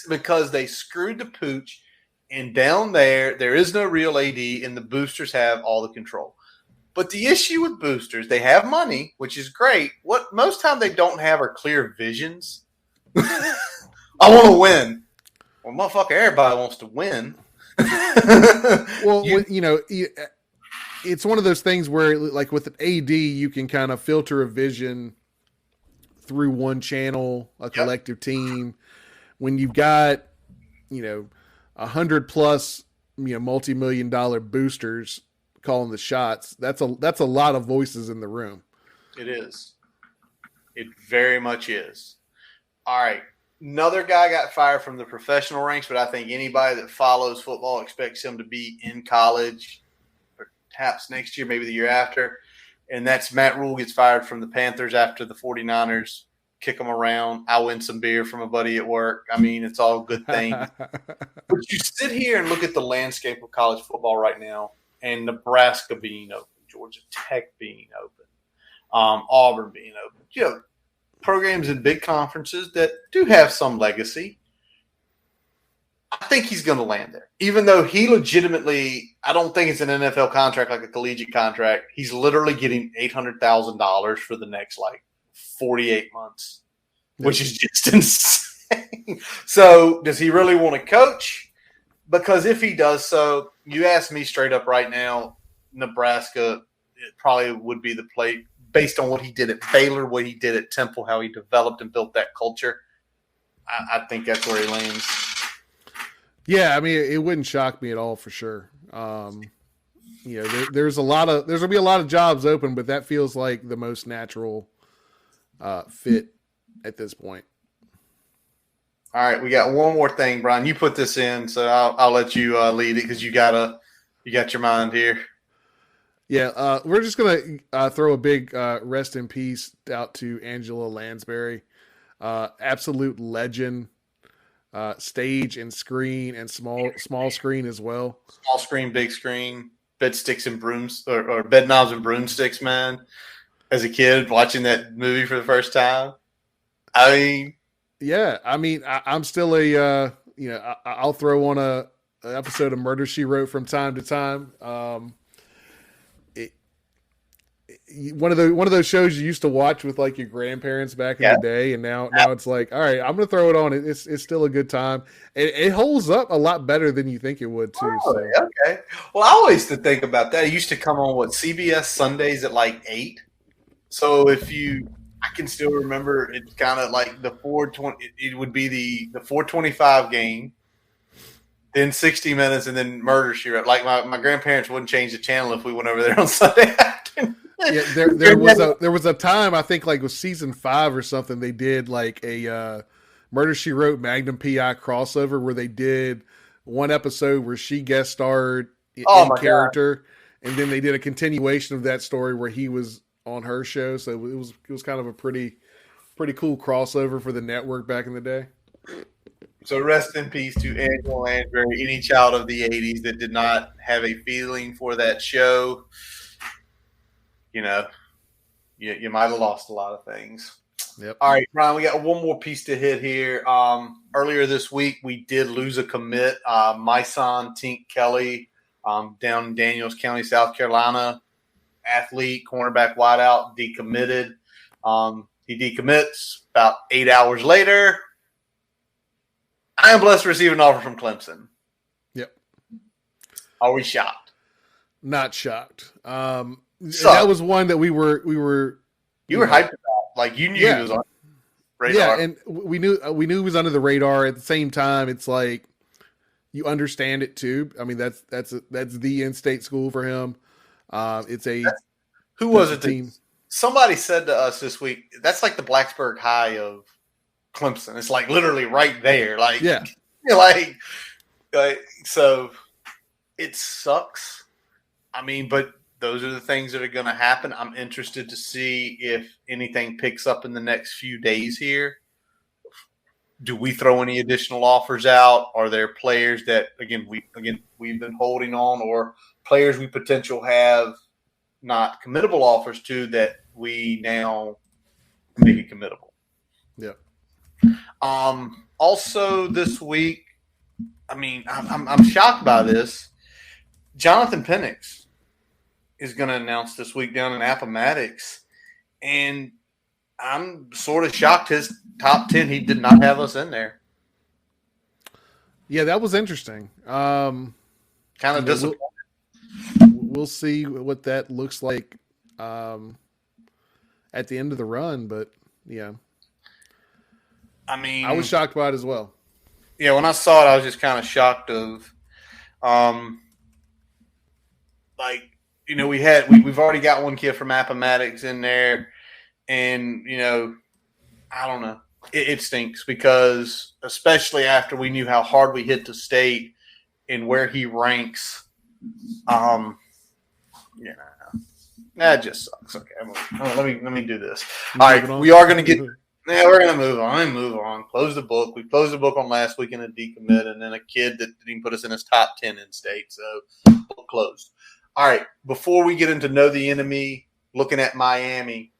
because they screwed the pooch, and down there is no real AD, and the boosters have all the control. But the issue with boosters, they have money, which is great. What most time they don't have are clear visions. I want to win. Well, motherfucker, everybody wants to win. Well, it's one of those things where, like with an AD, you can kind of filter a vision through one channel, a collective team. When you've got, 100+ multi-million-dollar boosters calling the shots, that's a lot of voices in the room. It is. It very much is. All right. Another guy got fired from the professional ranks, but I think anybody that follows football expects him to be in college, perhaps next year, maybe the year after. And that's Matt Rule gets fired from the Panthers after the 49ers kick him around. I win some beer from a buddy at work. I mean, it's all good things. But you sit here and look at the landscape of college football right now, and Nebraska being open, Georgia Tech being open, Auburn being open. Programs in big conferences that do have some legacy. I think he's going to land there. Even though he legitimately, I don't think it's an NFL contract like a collegiate contract. He's literally getting $800,000 for the next 48 months, which is just insane. So does he really want to coach? Because if he does so, you ask me straight up right now, Nebraska, it probably would be the play based on what he did at Baylor, what he did at Temple, how he developed and built that culture. I think that's where he lands. Yeah, I mean, it wouldn't shock me at all for sure. There's going to be a lot of jobs open, but that feels like the most natural fit at this point. All right, we got one more thing, Brian. You put this in, so I'll let you lead it because you got your mind here. Yeah, we're just going to throw a big rest in peace out to Angela Lansbury. Absolute legend, stage and screen and small screen as well. Small screen, big screen, bed sticks and brooms or bed knobs and broomsticks, man. As a kid watching that movie for the first time. I'm still I'll throw on an episode of Murder, She Wrote from time to time. One of those shows you used to watch with your grandparents back in the day, and now it's like, all right, I'm gonna throw it on. It's still a good time. It holds up a lot better than you think it would too. Really? So. Okay. Well, I always used to think about that. It used to come on CBS Sundays at 8. So I can still remember it's kind of like the 420. It would be the 425 game, then 60 Minutes, and then Murder, She Wrote. My grandparents wouldn't change the channel if we went over there on Sunday afternoon. Yeah, there was a time, I think with season 5 or something, they did a Murder, She Wrote Magnum PI crossover where they did one episode where she guest starred in character, God. And then they did a continuation of that story where he was on her show. So it was kind of a pretty cool crossover for the network back in the day. So rest in peace to Angela Lansbury, any child of the 80s that did not have a feeling for that show. you might have lost a lot of things. Yep. All right, Brian, we got one more piece to hit here. Earlier this week, we did lose a commit. My son, Tink Kelly, down in Daniels County, South Carolina, athlete, cornerback, wideout, decommitted. He decommits about 8 hours later. I am blessed to receive an offer from Clemson. Yep. Are we shocked? Not shocked. That was one that we were. You were hyped about. Like you knew he was on radar. Yeah, and we knew he was under the radar. At the same time, it's like you understand it too. I mean, that's the in-state school for him. Who was it? Team. Somebody said to us this week, that's like the Blacksburg High of Clemson. It's like literally right there. Like, yeah, so it sucks. I mean, but those are the things that are going to happen. I'm interested to see if anything picks up in the next few days here. Do we throw any additional offers out? Are there players that we've been holding on, or players we potential have not committable offers to that we now make it committable? Yeah. Also this week, I mean, I'm shocked by this. Jonathan Penix is going to announce this week down in Appomattox, and I'm sort of shocked his top 10, he did not have us in there. Yeah, that was interesting. Kind of disappointed. We'll see what that looks like at the end of the run, but yeah. I mean, I was shocked by it as well. Yeah, when I saw it, I was just kind of shocked of, we've already got one kid from Appomattox in there, and I don't know, it stinks because especially after we knew how hard we hit the state and where he ranks, that just sucks. Okay, let me do this. All right, we are going to get. Yeah, we're going to move on. Close the book. We closed the book on last week in a decommit, and then a kid that didn't even put us in his top 10 in state. So, book closed. All right, before we get into Know the Enemy, looking at Miami,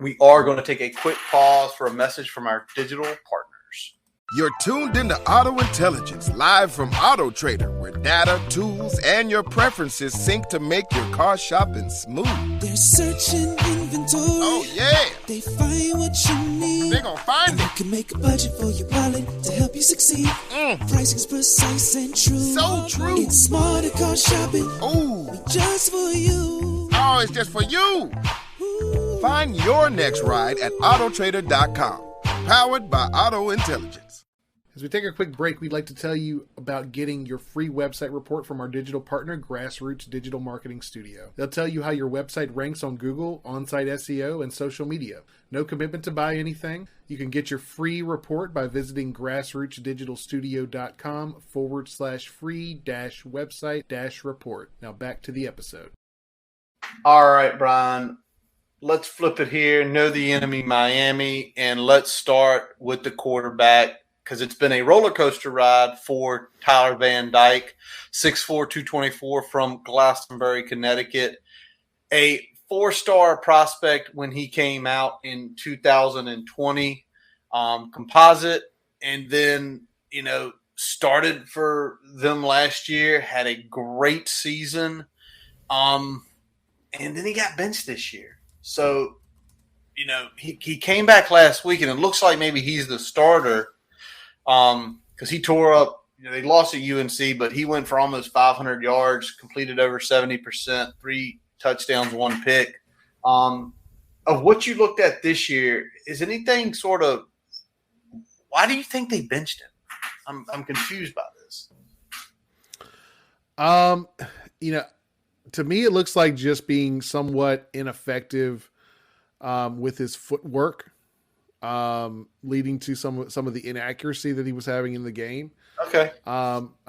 we are going to take a quick pause for a message from our digital partners. You're tuned into Auto Intelligence, live from Auto Trader, where data, tools, and your preferences sync to make your car shopping smooth. They're searching inventory. Oh, yeah. They find what you need. They're going to find it. You can make a budget for your wallet to help you succeed. Pricing's precise and true. So true. It's smarter car shopping. Ooh. Just for you. Oh, it's just for you. Ooh. Find your next ride at autotrader.com. Powered by Auto Intelligence. As we take a quick break, we'd like to tell you about getting your free website report from our digital partner, Grassroots Digital Marketing Studio. They'll tell you how your website ranks on Google, on-site SEO, and social media. No commitment to buy anything. You can get your free report by visiting grassrootsdigitalstudio.com/free-website-report. Now back to the episode. All right, Brian. Let's flip it here. Know the Enemy, Miami, and let's start with the quarterback, because it's been a roller coaster ride for Tyler Van Dyke, 6'4", 224 from Glastonbury, Connecticut. A 4-star prospect when he came out in 2020, composite, and then, started for them last year, had a great season, and then he got benched this year. So, he came back last week, and it looks like maybe he's the starter. Because he tore up, they lost at UNC, but he went for almost 500 yards, completed over 70%, 3 touchdowns, 1 pick. Of what you looked at this year, is anything sort of, why do you think they benched him? I'm confused by this. To me, it looks like just being somewhat ineffective with his footwork. Leading to some of the inaccuracy that he was having in the game. Okay.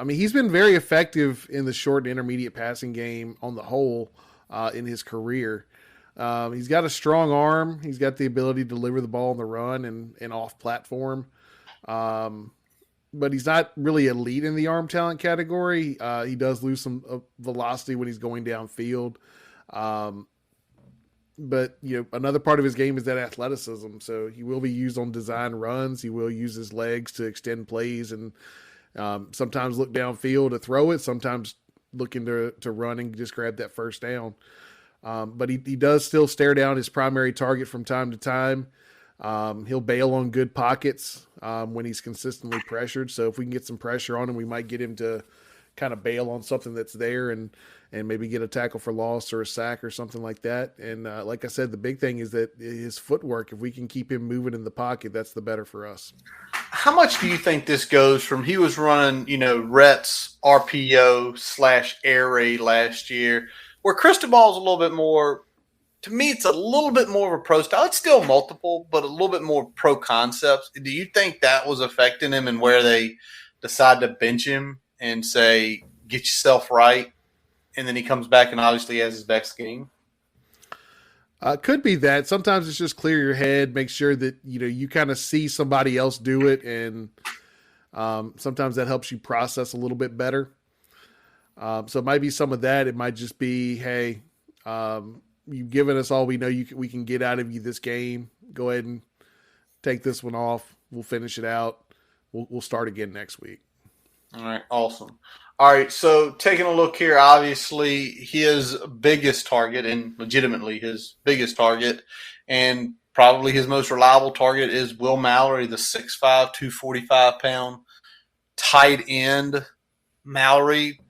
He's been very effective in the short and intermediate passing game on the whole in his career. He's got a strong arm. He's got the ability to deliver the ball on the run and off platform. But he's not really elite in the arm talent category. He does lose some velocity when he's going downfield. but another part of his game is that athleticism. So he will be used on design runs. He will use his legs to extend plays and sometimes look downfield to throw it. Sometimes looking to run and just grab that first down. But he does still stare down his primary target from time to time. He'll bail on good pockets when he's consistently pressured. So if we can get some pressure on him, we might get him to kind of bail on something that's there and maybe get a tackle for loss or a sack or something like that. And like I said, the big thing is that his footwork, if we can keep him moving in the pocket, that's the better for us. How much do you think this goes from he was running, Rhett's RPO / air raid last year, where Cristobal's a little bit more, to me, it's a little bit more of a pro style. It's still multiple, but a little bit more pro concepts. Do you think that was affecting him and where they decide to bench him and say, get yourself right? And then he comes back and obviously has his best game. Could be that. Sometimes it's just clear your head, make sure that you kind of see somebody else do it, and sometimes that helps you process a little bit better. So it might be some of that. It might just be, hey, you've given us all we know we can get out of you this game. Go ahead and take this one off. We'll finish it out. We'll start again next week. All right, awesome. All right, so taking a look here, obviously his biggest target, and legitimately his biggest target, and probably his most reliable target is Will Mallory, the 6'5", 245-pound tight end. Mallory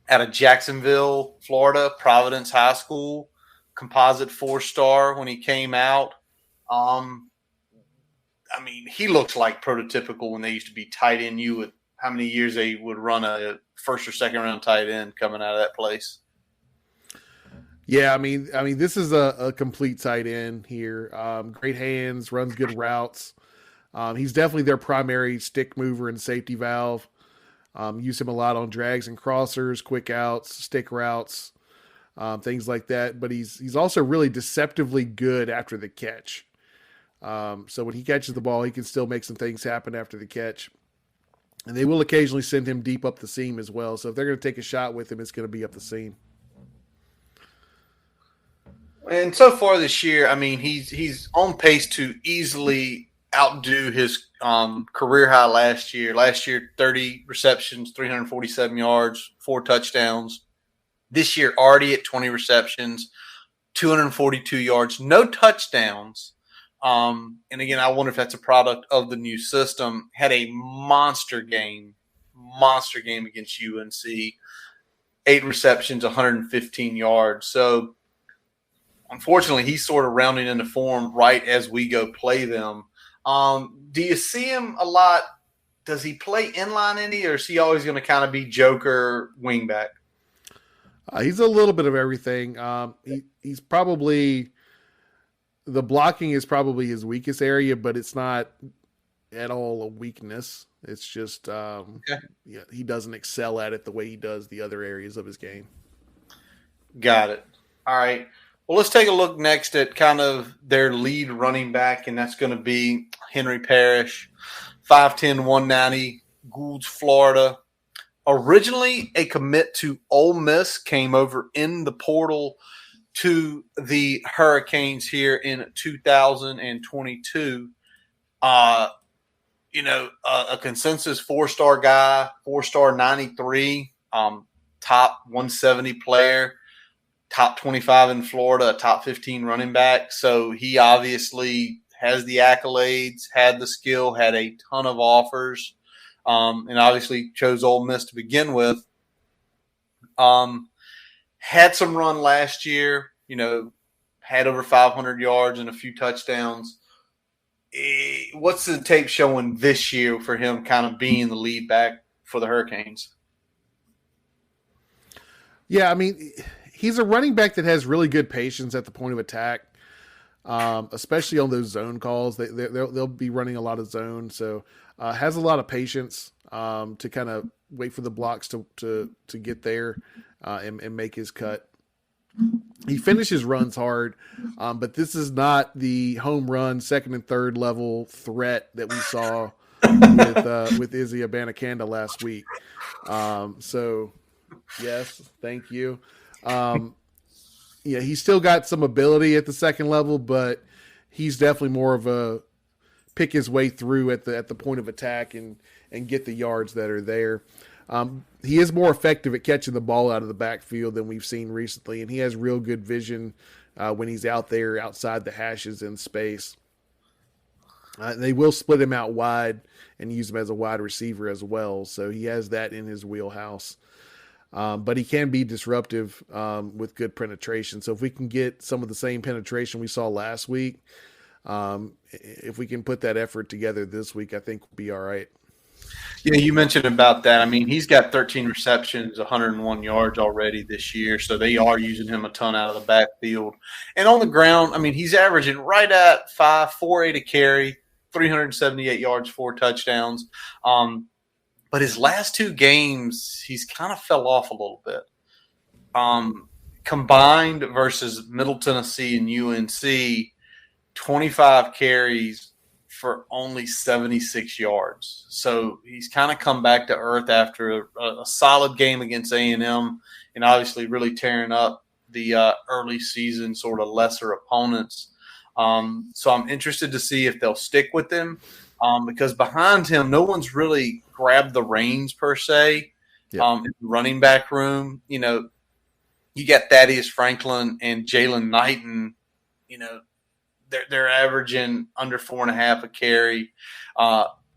out of Jacksonville, Florida, Providence High School, composite 4-star when he came out. He looks like prototypical when they used to be tight end. You would how many years they would run a first or second round tight end coming out of that place. Yeah, this is a complete tight end here. Great hands, runs good routes. He's definitely their primary stick mover and safety valve. Use him a lot on drags and crossers, quick outs, stick routes, things like that. But he's also really deceptively good after the catch. So when he catches the ball, he can still make some things happen after the catch. And they will occasionally send him deep up the seam as well. So if they're going to take a shot with him, it's going to be up the seam. And so far this year, he's on pace to easily outdo his career high last year. Last year, 30 receptions, 347 yards, 4 touchdowns. This year, already at 20 receptions, 242 yards, no touchdowns. And again, I wonder if that's a product of the new system. Had a monster game against UNC. 8 receptions, 115 yards. So, unfortunately, he's sort of rounding into form right as we go play them. Do you see him a lot? Does he play inline any, or is he always going to kind of be joker wingback? He's a little bit of everything. He's probably – the blocking is probably his weakest area, but it's not at all a weakness. It's just he doesn't excel at it the way he does the other areas of his game. Got it. All right. Well, let's take a look next at kind of their lead running back, and that's going to be Henry Parrish, 5'10", 190, Goulds, Florida. Originally a commit to Ole Miss, came over in the portal to the Hurricanes here in 2022. A consensus 4-star guy, 4-star 93, top 170 player, top 25 in Florida, a top 15 running back. So he obviously has the accolades, had the skill, had a ton of offers, and obviously chose Ole Miss to begin with. Had some run last year, had over 500 yards and a few touchdowns. What's the tape showing this year for him kind of being the lead back for the Hurricanes? Yeah, he's a running back that has really good patience at the point of attack, especially on those zone calls. They'll be running a lot of zone, so has a lot of patience to kind of wait for the blocks to get there and make his cut. He finishes runs hard, but this is not the home run, second and third level threat that we saw with Izzy Abanikanda last week. So, yes, thank you. he's still got some ability at the second level, but he's definitely more of a pick his way through at the point of attack and get the yards that are there. He is more effective at catching the ball out of the backfield than we've seen recently, and he has real good vision when he's out there outside the hashes in space. They will split him out wide and use him as a wide receiver as well, so he has that in his wheelhouse. But he can be disruptive with good penetration. So if we can get some of the same penetration we saw last week, if we can put that effort together this week, I think we'll be all right. Yeah, you mentioned about that. I mean, he's got 13 receptions, 101 yards already this year, so they are using him a ton out of the backfield. And on the ground, I mean, he's averaging right at 5.48 a carry, 378 yards, 4 touchdowns. But his last 2 games, he's kind of fell off a little bit. Combined versus Middle Tennessee and UNC, 25 carries for only 76 yards. So he's kind of come back to earth after a solid game against A&M and obviously really tearing up the early season sort of lesser opponents. So I'm interested to see if they'll stick with him because behind him, no one's really grabbed the reins per se in the running back room. You know, you got Thaddeus Franklin and Jalen Knighton, you know, they're averaging under 4.5 a carry.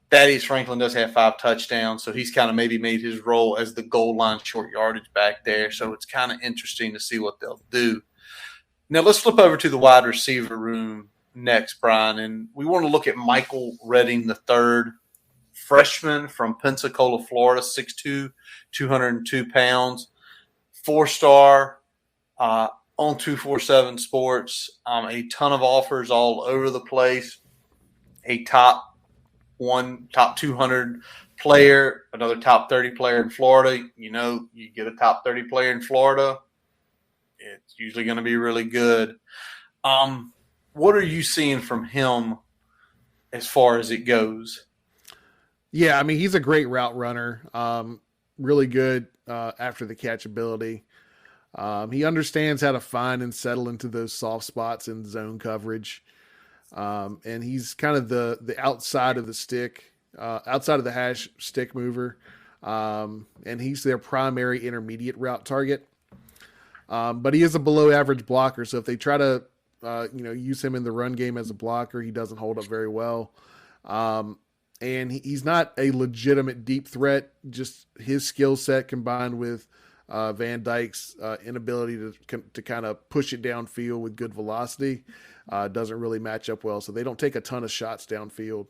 Thaddeus Franklin does have 5 touchdowns, so he's kind of maybe made his role as the goal line short yardage back there. So it's kind of interesting to see what they'll do. Now let's flip over to the wide receiver room next, Brian, and we want to look at Michael Redding III, freshman from Pensacola, Florida, 6'2", 202 pounds, 4-star. On 247 Sports, a ton of offers all over the place. A top 200 player, another top 30 player in Florida. You know, you get a top 30 player in Florida, it's usually going to be really good. What are you seeing from him as far as it goes? Yeah, I mean, he's a great route runner. Really good after the catch ability. He understands how to find and settle into those soft spots in zone coverage. And he's kind of the outside of the stick, outside of the hash stick mover. And he's their primary intermediate route target. But he is a below average blocker. So if they try to, use him in the run game as a blocker, he doesn't hold up very well. And he's not a legitimate deep threat, just his skill set combined with Van Dyke's inability to kind of push it downfield with good velocity doesn't really match up well. So they don't take a ton of shots downfield.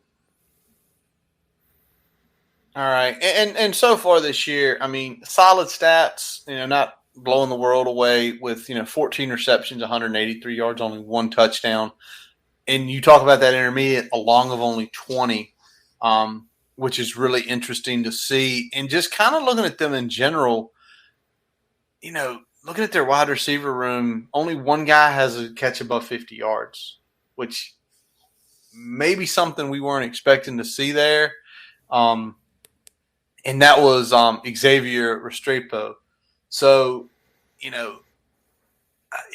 All right. And so far this year, I mean, solid stats, not blowing the world away with, 14 receptions, 183 yards, only 1 touchdown. And you talk about that intermediate, a long of only 20, which is really interesting to see. And just kind of looking at them in general, looking at their wide receiver room, only one guy has a catch above 50 yards, which may be something we weren't expecting to see there. And that was Xavier Restrepo. So,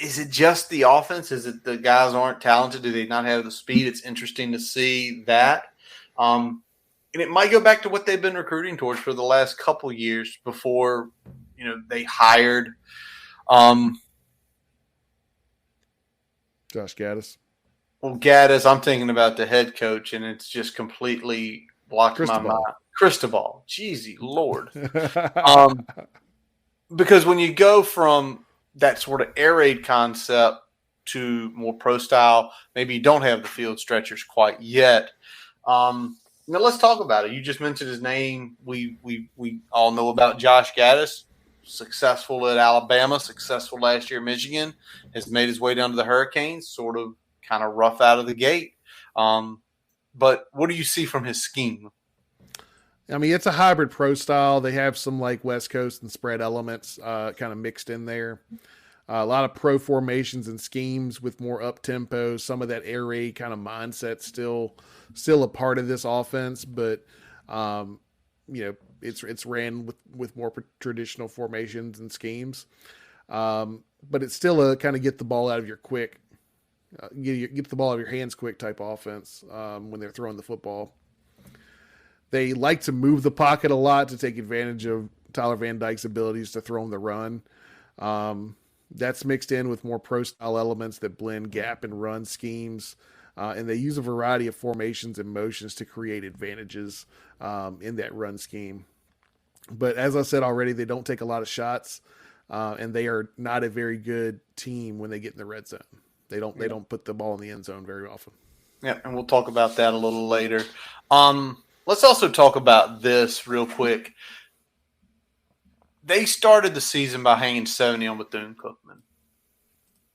is it just the offense? Is it the guys aren't talented? Do they not have the speed? It's interesting to see that. And it might go back to what they've been recruiting towards for the last couple years before – they hired Josh Gaddis. Well, Gaddis, I'm thinking about the head coach, and it's just completely blocked my mind. Cristobal. Jeezy Lord. Because when you go from that sort of air raid concept to more pro style, maybe you don't have the field stretchers quite yet. Now let's talk about it. You just mentioned his name. We all know about Josh Gaddis. Successful at Alabama, successful last year at Michigan, has made his way down to the Hurricanes, sort of kind of rough out of the gate. But what do you see from his scheme? I mean, it's a hybrid pro style. They have some like West Coast and spread elements kind of mixed in there. A lot of pro formations and schemes with more up tempo. Some of that air raid kind of mindset still a part of this offense, but it's ran with more traditional formations and schemes. but it's still a kind of get the ball out of your quick, get the ball out of your hands quick type offense when they're throwing the football. They like to move the pocket a lot to take advantage of Tyler Van Dyke's abilities to throw on the run. That's mixed in with more pro-style elements that blend gap and run schemes. And they use a variety of formations and motions to create advantages in that run scheme. But as I said already, they don't take a lot of shots, and they are not a very good team when they get in the red zone. They don't put the ball in the end zone very often. Yeah, and we'll talk about that a little later. Let's also talk about this real quick. They started the season by hanging 70 on Bethune-Cookman.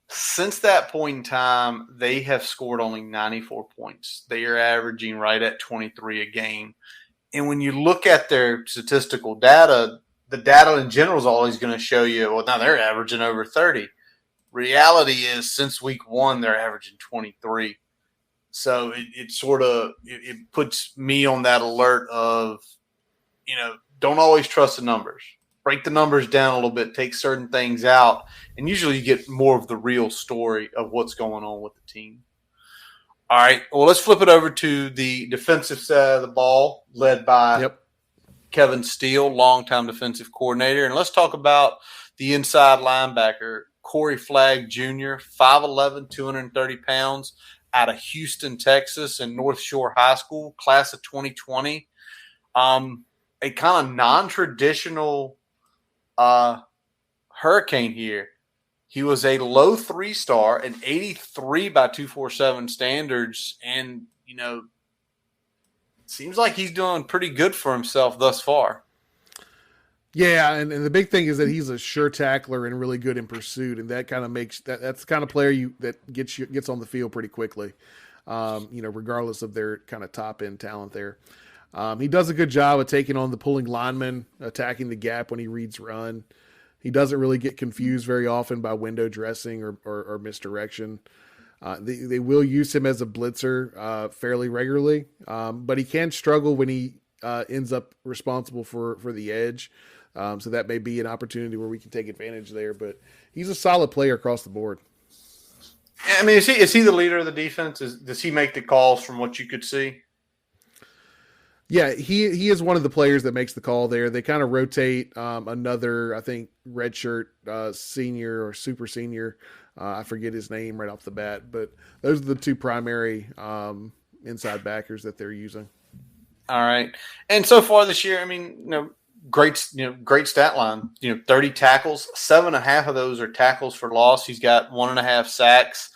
Since that point in time, they have scored only 94 points. They are averaging right at 23 a game. And when you look at their statistical data, the data in general is always going to show you, well, now they're averaging over 30. Reality is, since week one, they're averaging 23. So it puts me on that alert of, don't always trust the numbers. Break the numbers down a little bit, take certain things out, and usually you get more of the real story of what's going on with the team. All right, well, let's flip it over to the defensive side of the ball, led by Kevin Steele, longtime defensive coordinator. And let's talk about the inside linebacker, Corey Flagg Jr., 5'11", 230 pounds, out of Houston, Texas, and North Shore High School, class of 2020. A kind of non-traditional Hurricane here. He was a low 3-star, an 83 by 247 standards, and seems like he's doing pretty good for himself thus far. Yeah, and the big thing is that he's a sure tackler and really good in pursuit, and that kind of makes that's the kind of player that gets on the field pretty quickly. Regardless of their kind of top end talent there. He does a good job of taking on the pulling lineman, attacking the gap when he reads run. He doesn't really get confused very often by window dressing or misdirection. They will use him as a blitzer fairly regularly, but he can struggle when he ends up responsible for the edge. So that may be an opportunity where we can take advantage there. But he's a solid player across the board. I mean, is he the leader of the defense? Does he make the calls from what you could see? Yeah, he is one of the players that makes the call there. They kind of rotate another, I think, redshirt senior or super senior. I forget his name right off the bat, but those are the two primary inside backers that they're using. All right, and so far this year, I mean, great stat line. 30 tackles, 7.5 of those are tackles for loss. He's got 1.5 sacks.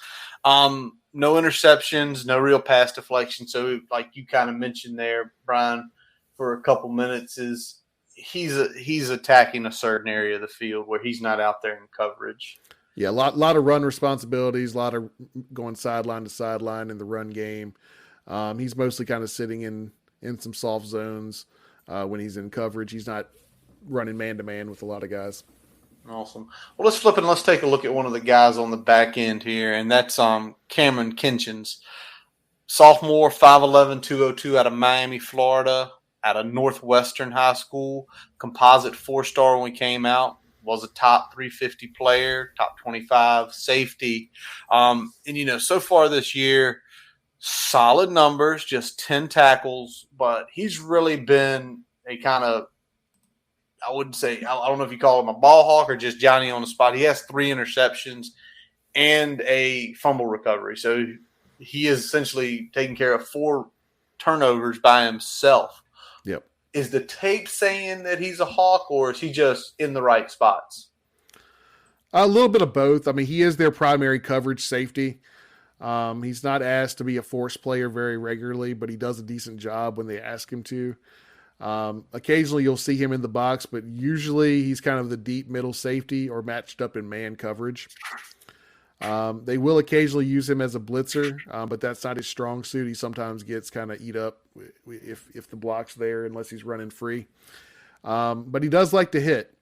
No interceptions, no real pass deflection. So, like you kind of mentioned there, Brian, for a couple minutes, is he's attacking a certain area of the field where he's not out there in coverage. Yeah, a lot of run responsibilities, a lot of going sideline to sideline in the run game. He's mostly kind of sitting in some soft zones when he's in coverage. He's not running man-to-man with a lot of guys. Awesome. Well, let's flip and let's take a look at one of the guys on the back end here, and that's Cameron Kinchins. Sophomore, 5'11", 202 out of Miami, Florida, out of Northwestern High School. Composite 4-star when we came out. Was a top 350 player, top 25 safety. So far this year, solid numbers, just 10 tackles, but he's really been a kind of, I wouldn't say, I don't know if you call him a ball hawk or just Johnny on the spot. He has 3 interceptions and a fumble recovery. So he is essentially taking care of 4 turnovers by himself. Yep. Is the tape saying that he's a hawk, or is he just in the right spots? A little bit of both. I mean, he is their primary coverage safety. He's not asked to be a force player very regularly, but he does a decent job when they ask him to. Occasionally you'll see him in the box, but usually he's kind of the deep middle safety or matched up in man coverage. They will occasionally use him as a blitzer, but that's not his strong suit. He sometimes gets kind of eat up if the block's there, unless he's running free. But he does like to hit.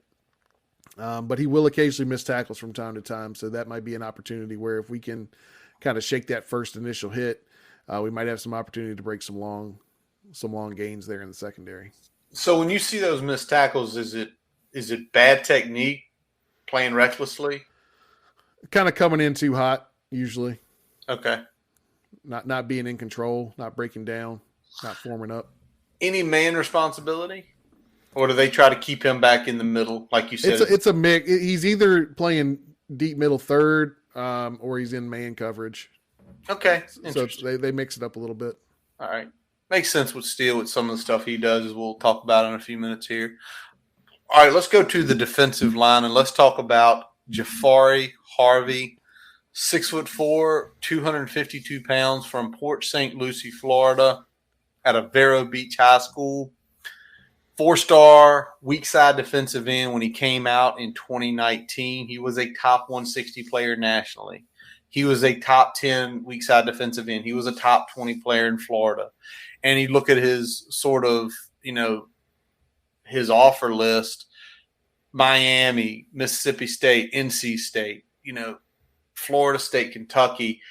But he will occasionally miss tackles from time to time, so that might be an opportunity where if we can kind of shake that first initial hit, we might have some opportunity to break some long gains there in the secondary. So when you see those missed tackles, is it bad technique, playing recklessly? Kind of coming in too hot usually. Okay. Not being in control, not breaking down, not forming up. Any man responsibility? Or do they try to keep him back in the middle, like you said? It's a mix. He's either playing deep middle third, or he's in man coverage. Okay. So they mix it up a little bit. All right. Makes sense with Steele with some of the stuff he does, as we'll talk about in a few minutes here. All right, let's go to the defensive line, and let's talk about Jafari Harvey, 6'4", 252 pounds, from Port St. Lucie, Florida, at a Vero Beach High School. 4-star weak side defensive end when he came out in 2019. He was a top 160 player nationally. He was a top 10 weak side defensive end. He was a top 20 player in Florida. And you look at his sort of, his offer list: Miami, Mississippi State, NC State, Florida State, Kentucky.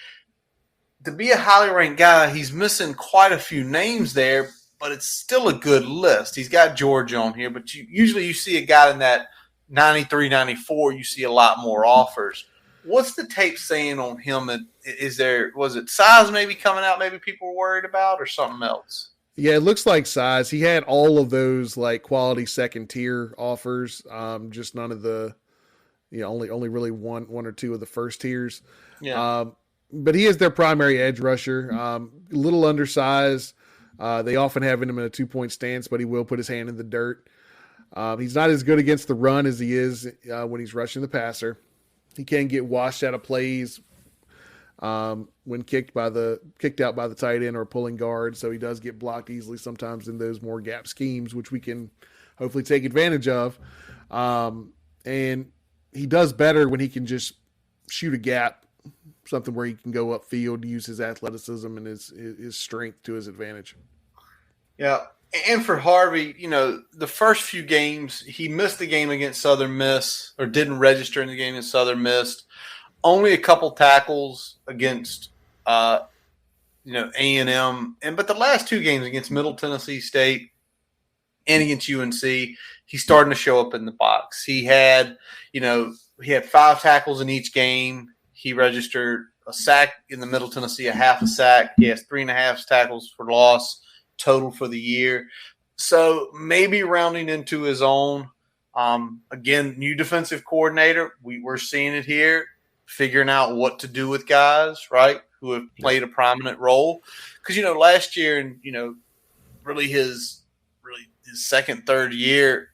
To be a highly ranked guy, he's missing quite a few names there, but it's still a good list. He's got Georgia on here, but usually you see a guy in that 93, 94, you see a lot more offers. What's the tape saying on him? Was it size maybe coming out, maybe people were worried about, or something else? Yeah, it looks like size. He had all of those like quality second tier offers, just none of the, only really one or two of the first tiers. Yeah. But he is their primary edge rusher. A little undersized. They often have him in a 2-point stance, but he will put his hand in the dirt. He's not as good against the run as he is when he's rushing the passer. He can get washed out of plays when kicked out by the tight end or pulling guard. So he does get blocked easily sometimes in those more gap schemes, which we can hopefully take advantage of. And he does better when he can just shoot a gap, something where he can go upfield, use his athleticism and his strength to his advantage. Yeah. And for Harvey, the first few games, he missed the game against Southern Miss, or didn't register in the game against Southern Miss. Only a couple tackles against, A&M. But the last two games against Middle Tennessee State and against UNC, he's starting to show up in the box. He had 5 tackles in each game. He registered a sack in the Middle Tennessee, a half a sack. He has 3.5 tackles for loss total for the year. So maybe rounding into his own. Again, new defensive coordinator. We're seeing it here, figuring out what to do with guys, right, who have played a prominent role. Because, last year and, really his second, third year,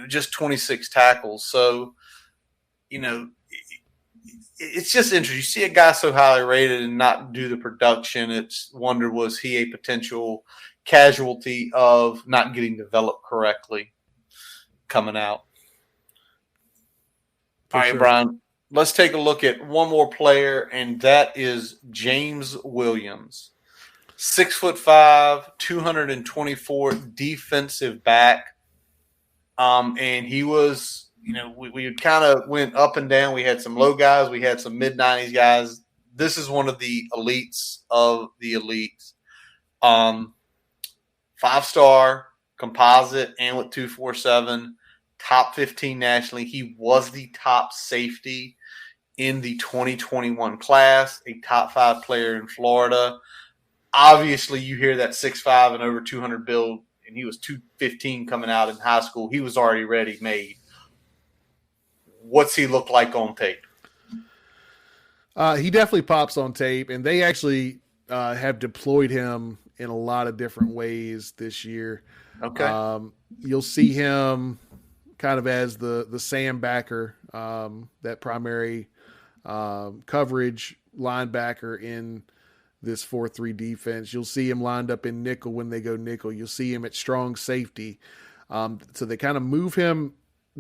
just 26 tackles. So, it's just interesting. You see a guy so highly rated and not do the production. It's wonder, was he a potential casualty of not getting developed correctly coming out? All right, Brian, let's take a look at one more player, and that is James Williams. 6'5", 224 defensive back. And he was, we kind of went up and down. We had some low guys. We had some mid-90s guys. This is one of the elites of the elites. 5-star composite and with 247, top 15 nationally. He was the top safety in the 2021 class, a top 5 player in Florida. Obviously, you hear that 6'5" and over 200 build, and he was 215 coming out in high school. He was already ready made. What's he look like on tape? He definitely pops on tape, and they actually have deployed him in a lot of different ways this year. Okay. You'll see him kind of as the Sam backer, that primary coverage linebacker in this 4-3 defense. You'll see him lined up in nickel when they go nickel. You'll see him at strong safety. So they kind of move him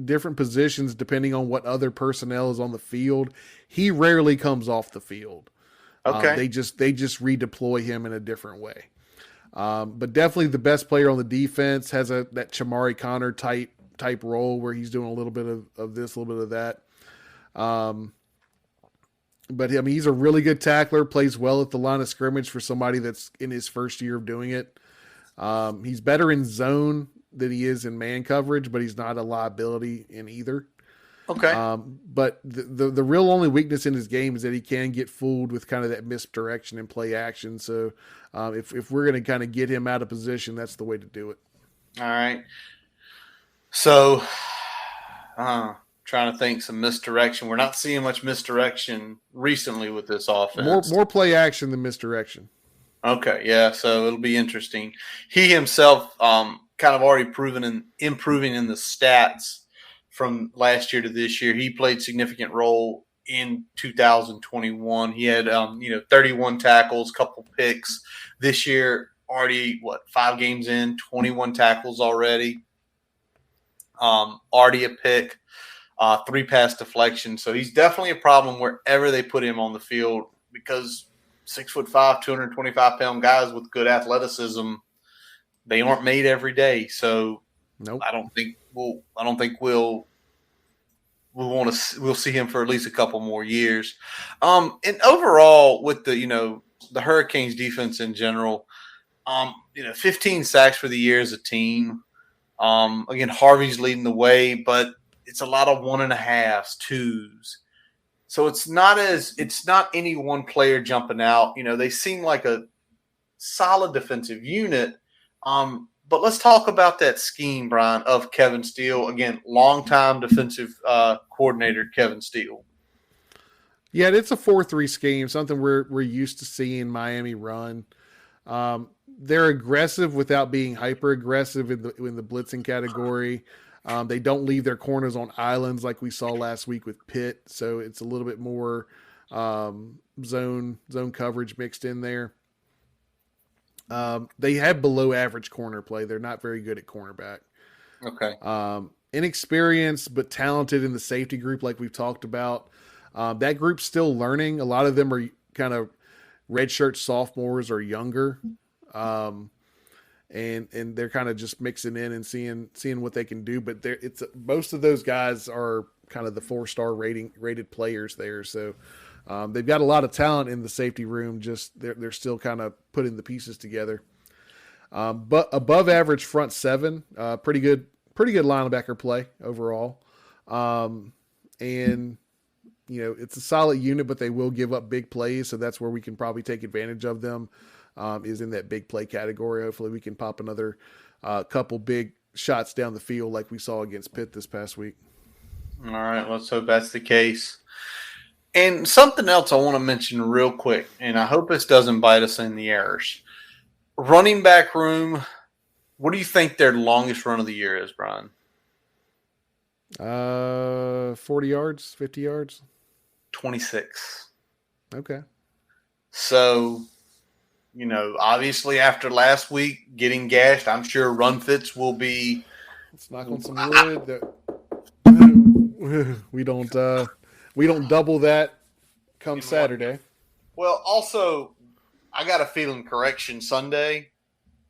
different positions depending on what other personnel is on the field. He rarely comes off the field. Okay. They just redeploy him in a different way. But definitely the best player on the defense has that Chamari Connor type role where he's doing a little bit of this, a little bit of that. But I mean, he's a really good tackler, plays well at the line of scrimmage for somebody that's in his first year of doing it. He's better in zone than he is in man coverage, but he's not a liability in either. Okay. But the real only weakness in his game is that he can get fooled with kind of that misdirection and play action. So if we're going to kind of get him out of position, that's the way to do it. All right. So, trying to think some misdirection. We're not seeing much misdirection recently with this offense. More play action than misdirection. Okay, yeah. So it'll be interesting. He himself, kind of already improving in the stats from last year to this year. He played significant role in 2021. He had 31 tackles, couple picks. This year, already 5 games in, 21 tackles already. Already a pick, 3 pass deflections. So he's definitely a problem wherever they put him on the field because 6'5", 225-pound guys with good athleticism, they aren't made every day. So nope. I don't think we'll see him for at least a couple more years. And overall, with the Hurricanes defense in general, 15 sacks for the year as a team. Again, Harvey's leading the way, but it's a lot of 1.5s, 2s. So it's not any one player jumping out. They seem like a solid defensive unit. But let's talk about that scheme, Brian, of Kevin Steele. Again, longtime defensive coordinator Kevin Steele. Yeah, it's a 4-3 scheme, something we're used to seeing Miami run. They're aggressive without being hyper aggressive in the blitzing category. They don't leave their corners on islands like we saw last week with Pitt, so it's a little bit more zone coverage mixed in there. They have below average corner play. They're not very good at cornerback. Okay. Inexperienced but talented in the safety group, like we've talked about. That group's still learning. A lot of them are kind of redshirt sophomores or younger. And they're kind of just mixing in and seeing what they can do. But most of those guys are kind of the 4-star rated players there. So they've got a lot of talent in the safety room. Just they're still kind of putting the pieces together. But above average front 7, pretty good linebacker play overall. And it's a solid unit, but they will give up big plays. So that's where we can probably take advantage of them. Is in that big play category. Hopefully we can pop another couple big shots down the field like we saw against Pitt this past week. All right, let's hope that's the case. And something else I want to mention real quick, and I hope this doesn't bite us in the errors. Running back room, what do you think their longest run of the year is, Brian? 40 yards, 50 yards? 26. Okay. So obviously after last week getting gashed, I'm sure run fits will be. Let's knock on some wood. That we don't double that come Saturday. Well, also, I got a feeling Correction Sunday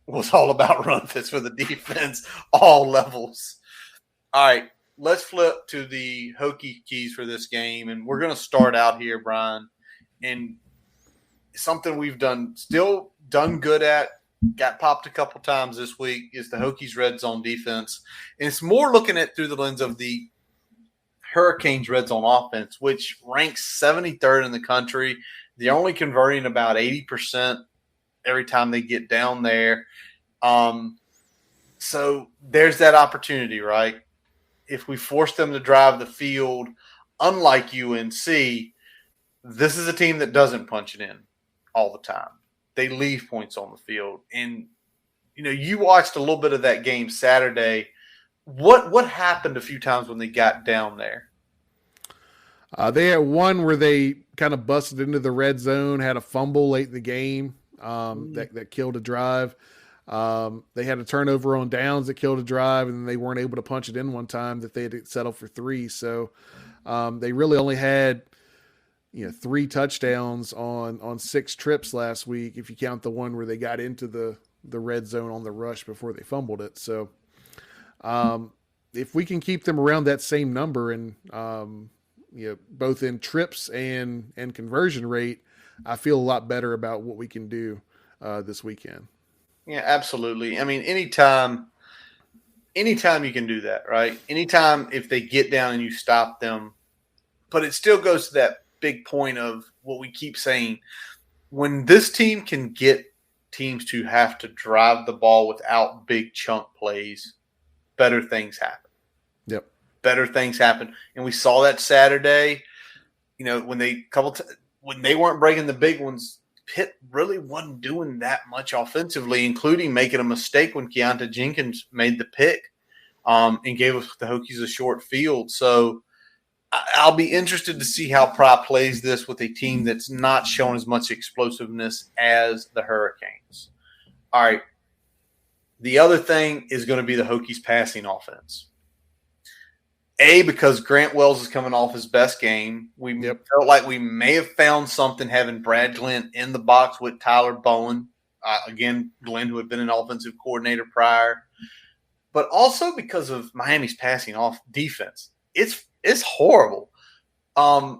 was all about run fits for the defense, all levels. All right, let's flip to the Hokies for this game, and we're going to start out here, Brian, and something we've still done good at, got popped a couple times this week, is the Hokies red zone defense. And it's more looking at through the lens of the Hurricanes red zone offense, which ranks 73rd in the country. They're only converting about 80% every time they get down there. So there's that opportunity, right? If we force them to drive the field, unlike UNC, this is a team that doesn't punch it in all the time. They leave points on the field. And, you watched a little bit of that game Saturday. What happened a few times when they got down there? They had one where they kind of busted into the red zone, had a fumble late in the game that killed a drive. They had a turnover on downs that killed a drive, and they weren't able to punch it in one time that they had to settle for 3. So they really only had 3 touchdowns on 6 trips last week, if you count the one where they got into the red zone on the rush before they fumbled it. So if we can keep them around that same number and both in trips and conversion rate, I feel a lot better about what we can do this weekend. Yeah, absolutely. I mean, anytime anytime you can do that, right? Anytime if they get down and you stop them, but it still goes to that big point of what we keep saying. When this team can get teams to have to drive the ball without big chunk plays, better things happen. Yep. Better things happen. And we saw that Saturday, when they weren't breaking the big ones, Pitt really wasn't doing that much offensively, including making a mistake when Keontae Jenkins made the pick and gave the Hokies a short field. So I'll be interested to see how Pry plays this with a team that's not showing as much explosiveness as the Hurricanes. All right. The other thing is going to be the Hokies passing offense. Because Grant Wells is coming off his best game. We felt like we may have found something having Brad Glenn in the box with Tyler Bowen. Again, Glenn, who had been an offensive coordinator prior. But also because of Miami's passing off defense. It's horrible. They are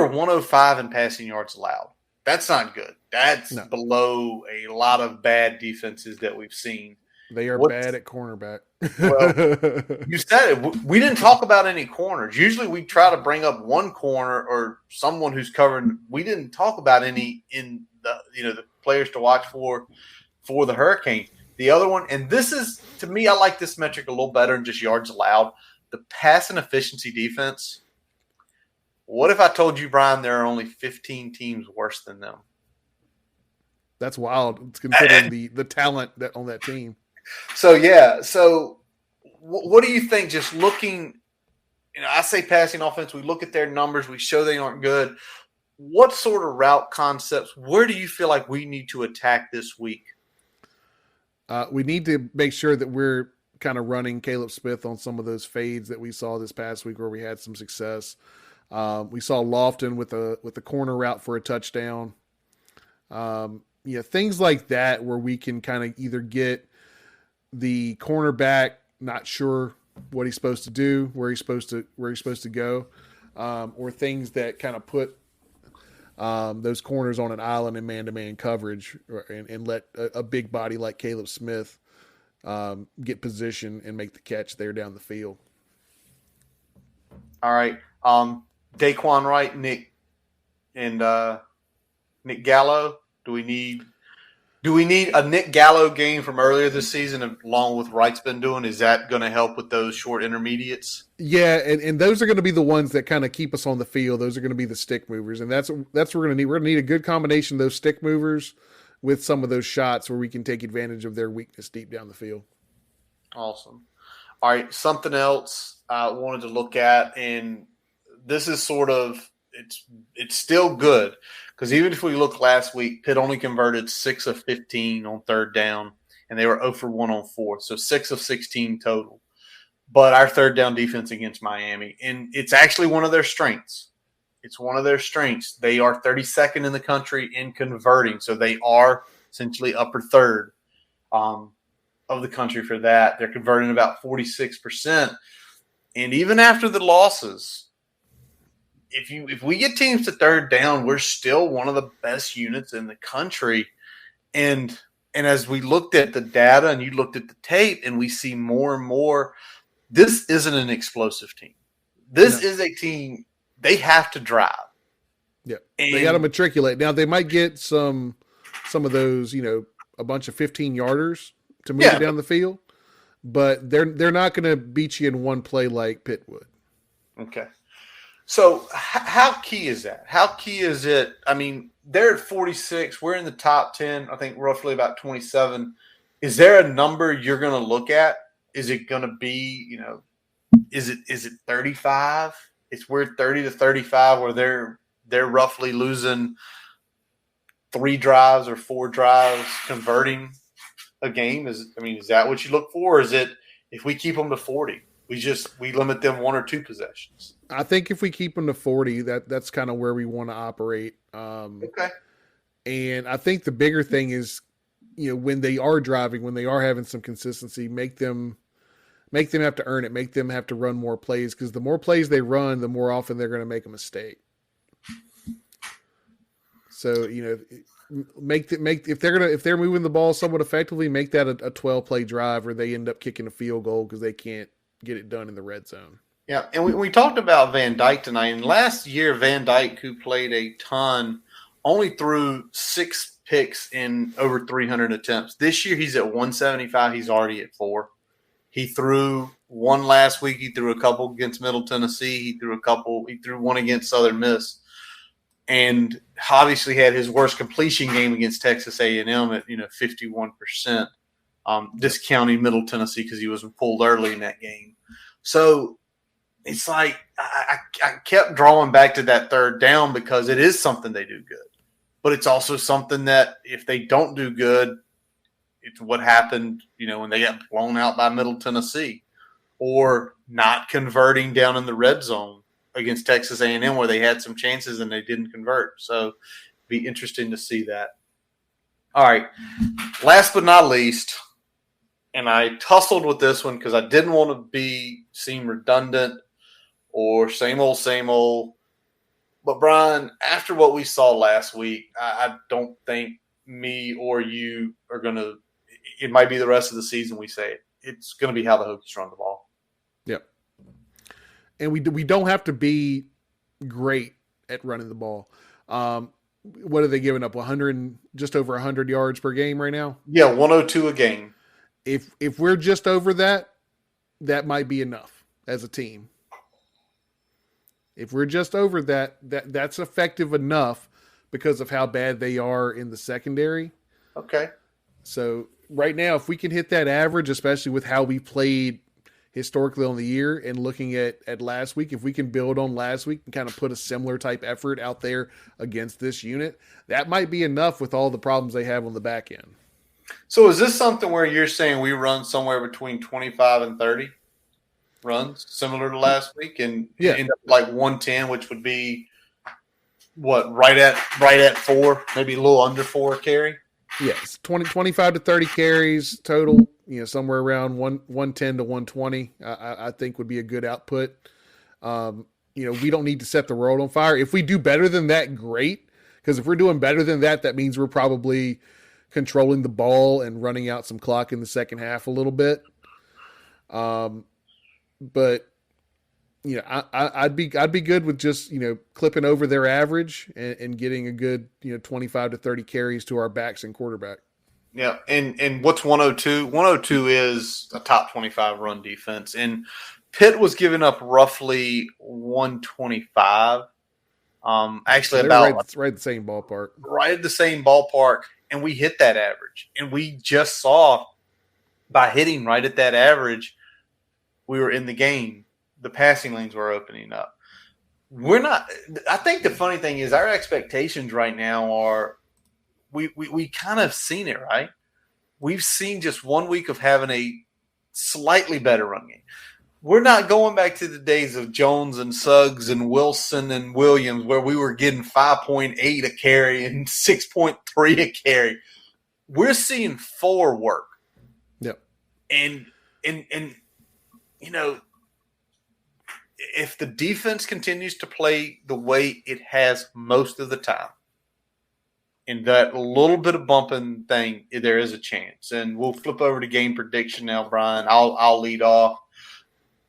105 in passing yards allowed. That's not good. That's below a lot of bad defenses that we've seen. They are bad at cornerback. Well, you said it. We didn't talk about any corners. Usually we try to bring up one corner or someone who's covering. We didn't talk about any in the players to watch for the Hurricanes. The other one, and this is, to me, I like this metric a little better than just yards allowed. The pass and efficiency defense. What if I told you, Brian, there are only 15 teams worse than them? That's wild, considering the talent on that team. So, yeah. So, what do you think? Just looking, I say passing offense. We look at their numbers. We show they aren't good. What sort of route concepts? Where do you feel like we need to attack this week? We need to make sure that we're kind of running Caleb Smith on some of those fades that we saw this past week where we had some success. We saw Lofton with the corner route for a touchdown. Things like that where we can kind of either get the cornerback not sure what he's supposed to do, where he's supposed to go, or things that kind of put those corners on an island in man-to-man coverage and let a big body like Caleb Smith get position and make the catch there down the field. All right. Daquan Wright, Nick Gallo. Do we need a Nick Gallo game from earlier this season along with Wright's been doing? Is that going to help with those short intermediates? Yeah, and those are going to be the ones that kind of keep us on the field. Those are going to be the stick movers, and that's what we're going to need. We're going to need a good combination of those stick movers with some of those shots where we can take advantage of their weakness deep down the field. Awesome. All right, something else I wanted to look at, and this is sort of it's still good because even if we look last week, Pitt only converted 6 of 15 on third down, and they were 0 for 1 on fourth, so 6 of 16 total. But our third down defense against Miami, and it's actually one of their strengths. It's one of their strengths. They are 32nd in the country in converting, so they are essentially upper third of the country for that. They're converting about 46%. And even after the losses, if we get teams to third down, we're still one of the best units in the country. And as we looked at the data and you looked at the tape and we see more and more, this isn't an explosive team. This is a team they have to drive. Yeah, they got to matriculate. Now they might get some of those, a bunch of 15-yarders to move it down the field, but they're not going to beat you in one play like Pitt would. Okay. So how key is that? How key is it? I mean, they're at 46. We're in the top 10, I think roughly about 27. Is there a number you're going to look at? Is it going to be, is it 35? We're 30 to 35 where they're roughly losing 3 drives or 4 drives converting a game. Is that what you look for? Or is it if we keep them to 40, we limit them 1 or 2 possessions? I think if we keep them to 40, that's kind of where we want to operate. Okay. And I think the bigger thing is, when they are driving, when they are having some consistency, make them have to earn it, make them have to run more plays, because the more plays they run, the more often they're going to make a mistake. So, make if they're moving the ball somewhat effectively, make that a 12-play drive where they end up kicking a field goal because they can't get it done in the red zone. Yeah, and we talked about Van Dyke tonight. And last year, Van Dyke, who played a ton, only threw 6 picks in over 300 attempts. This year, he's at 175. He's already at 4. He threw one last week. He threw a couple against Middle Tennessee. He threw one against Southern Miss. And obviously had his worst completion game against Texas A&M at 51%, discounting Middle Tennessee because he was pulled early in that game. So it's like I kept drawing back to that third down because it is something they do good, but it's also something that if they don't do good, it's what happened when they got blown out by Middle Tennessee, or not converting down in the red zone against Texas A&M where they had some chances and they didn't convert. So it'd be interesting to see that. All right. Last but not least, and I tussled with this one because I didn't want to seem redundant or same old. But Brian, after what we saw last week, I don't think me or you are going to – it might be the rest of the season we say it. It's going to be how the Hokies run the ball. Yep. And we don't have to be great at running the ball. What are they giving up? Just over 100 yards per game right now? Yeah, 102 a game. If we're just over that, that might be enough as a team. If we're just over that's effective enough because of how bad they are in the secondary. Okay. So right now, if we can hit that average, especially with how we played historically on the year and looking at last week, if we can build on last week and kind of put a similar type effort out there against this unit, that might be enough with all the problems they have on the back end. So is this something where you're saying we run somewhere between 25 and 30 runs, similar to last week, and end up like 110, which would be what, right at 4, maybe a little under 4 carry? Yes, 25 to 30 carries total, somewhere around 110 to 120, I think would be a good output. We don't need to set the world on fire. If we do better than that, great, because if we're doing better than that, that means we're probably controlling the ball and running out some clock in the second half a little bit. But I'd be good with just clipping over their average and getting a good 25 to 30 carries to our backs and quarterback. Yeah, and what's 102? 102 is a top 25 run defense, and Pitt was giving up roughly 125. Actually, they're about right the same ballpark. Right at the same ballpark, and we hit that average. And we just saw by hitting right at that average, we were in the game. The passing lanes were opening up. We're not – I think the funny thing is our expectations right now are we kind of seen it, right? We've seen just 1 week of having a slightly better run game. We're not going back to the days of Jones and Suggs and Wilson and Williams where we were getting 5.8 a carry and 6.3 a carry. We're seeing 4 work. Yep. And if the defense continues to play the way it has most of the time, and that little bit of bumping thing, there is a chance. And we'll flip over to game prediction now, Brian. I'll lead off.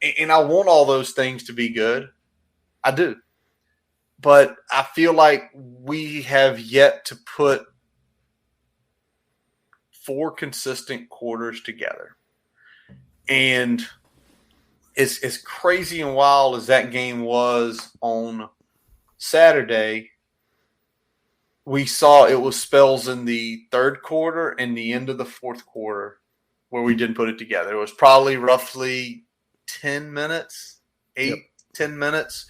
And I want all those things to be good. I do. But I feel like we have yet to put 4 consistent quarters together. And as crazy and wild as that game was on Saturday, we saw it was spells in the third quarter and the end of the fourth quarter where we didn't put it together. It was probably roughly 10 minutes, 10 minutes.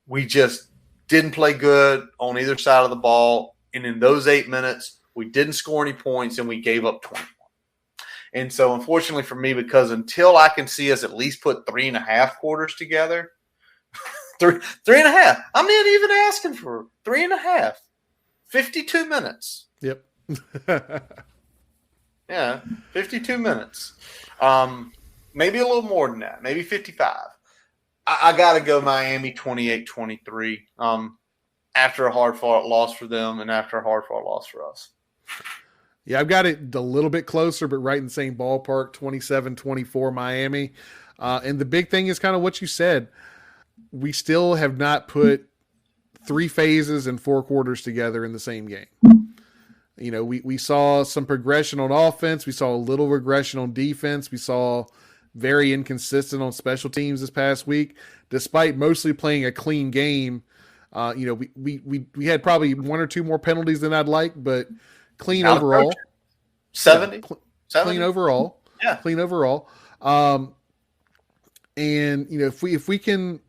We just didn't play good on either side of the ball. And in those 8 minutes, we didn't score any points and we gave up 21. And so, unfortunately for me, because until I can see us at least put 3.5 quarters together, 3.5, I'm not even asking for 3.5, 52 minutes. Yep. Yeah, 52 minutes. Maybe a little more than that, maybe 55. I got to go Miami 28-23. after a hard-fought loss for them and after a hard-fought loss for us. Yeah, I've got it a little bit closer, but right in the same ballpark, 27-24 Miami. And the big thing is kind of what you said. We still have not put 3 phases and 4 quarters together in the same game. You know, we saw some progression on offense. We saw a little regression on defense. We saw very inconsistent on special teams this past week, despite mostly playing a clean game. You know, we had probably 1 or 2 more penalties than I'd like, but clean overall. 70? Yeah, 70? Clean overall. Yeah. Clean overall. And, you know, if we can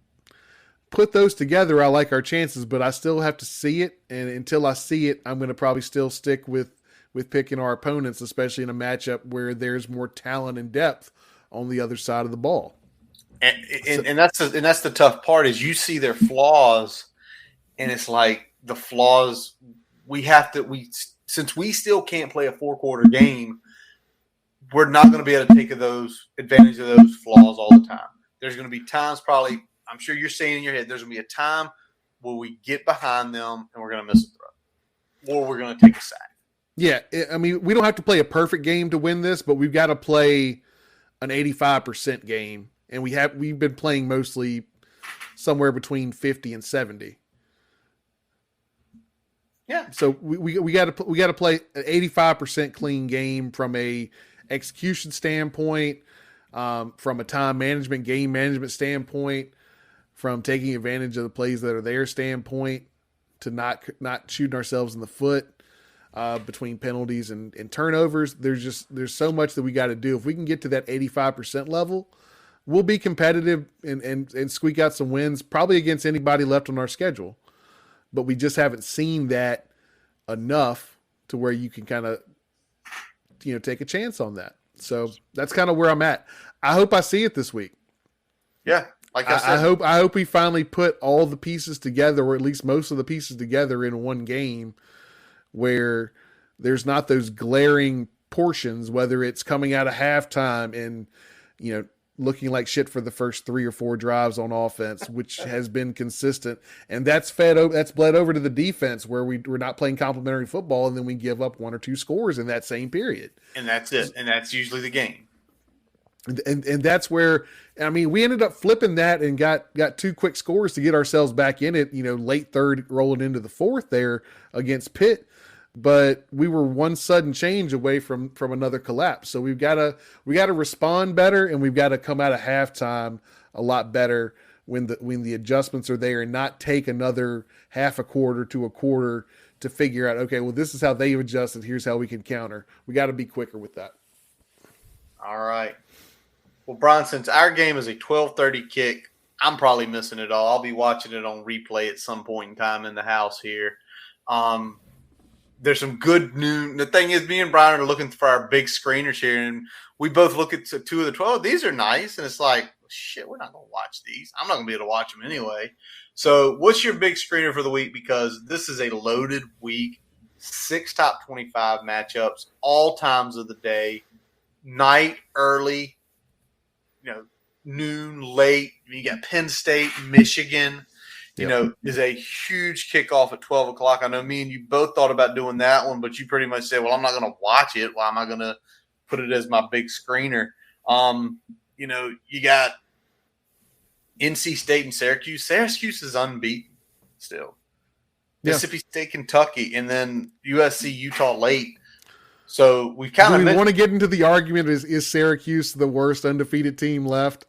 put those together, I like our chances, but I still have to see it. And until I see it, I'm going to probably still stick with picking our opponents, especially in a matchup where there's more talent and depth on the other side of the ball. And that's the tough part is you see their flaws, and it's like the flaws since we still can't play a 4-quarter game, we're not going to be able to take advantage of those flaws all the time. There's going to be times probably, I'm sure you're saying in your head, there's going to be a time where we get behind them and we're going to miss a throw, or we're going to take a sack. Yeah, I mean, we don't have to play a perfect game to win this, but we've got to play an 85% game, and we've been playing mostly somewhere between 50 and 70. Yeah. So we got to play an 85% clean game from a execution standpoint, from a time management, game management standpoint, from taking advantage of the plays that are there standpoint, to not shooting ourselves in the foot between penalties and turnovers. There's so much that we got to do. If we can get to that 85% level, we'll be competitive and squeak out some wins, probably against anybody left on our schedule. But we just haven't seen that enough to where you can kind of, you know, take a chance on that. So that's kind of where I'm at. I hope I see it this week. Yeah. Like I said, I hope we finally put all the pieces together, or at least most of the pieces together in one game where there's not those glaring portions, whether it's coming out of halftime and, you know, looking like shit for the first 3 or 4 drives on offense, which has been consistent. And that's bled over to the defense, where we're not playing complimentary football, and then we give up 1 or 2 scores in that same period. And that's it. And that's usually the game. And that's where, I mean, we ended up flipping that and got 2 quick scores to get ourselves back in it, you know, late third rolling into the fourth there against Pitt. But we were one sudden change away from another collapse. So we got to respond better, and we've got to come out of halftime a lot better when the adjustments are there, and not take another half a quarter to a quarter to figure out, okay, well, this is how they've adjusted. Here's how we can counter. We got to be quicker with that. All right. Well, Brian, since our game is a 12:30 kick, I'm probably missing it all. I'll be watching it on replay at some point in time in the house here. There's some good news. The thing is, me and Brian are looking for our big screeners here, and we both look at 2 of the 12. These are nice, and it's like, shit, we're not going to watch these. I'm not going to be able to watch them anyway. So what's your big screener for the week? Because this is a loaded week, 6 top 25 matchups, all times of the day, night, early, you know, noon, late. You got Penn State, Michigan. You know, is a huge kickoff at 12 o'clock. I know me and you both thought about doing that one, but you pretty much said, well, I'm not going to watch it. Why am I going to put it as my big screener? You know, you got NC State and Syracuse. Syracuse is unbeaten still. Yeah. Mississippi State, Kentucky, and then USC, Utah late. So we kind of – Do we want to get into the argument, is Syracuse the worst undefeated team left?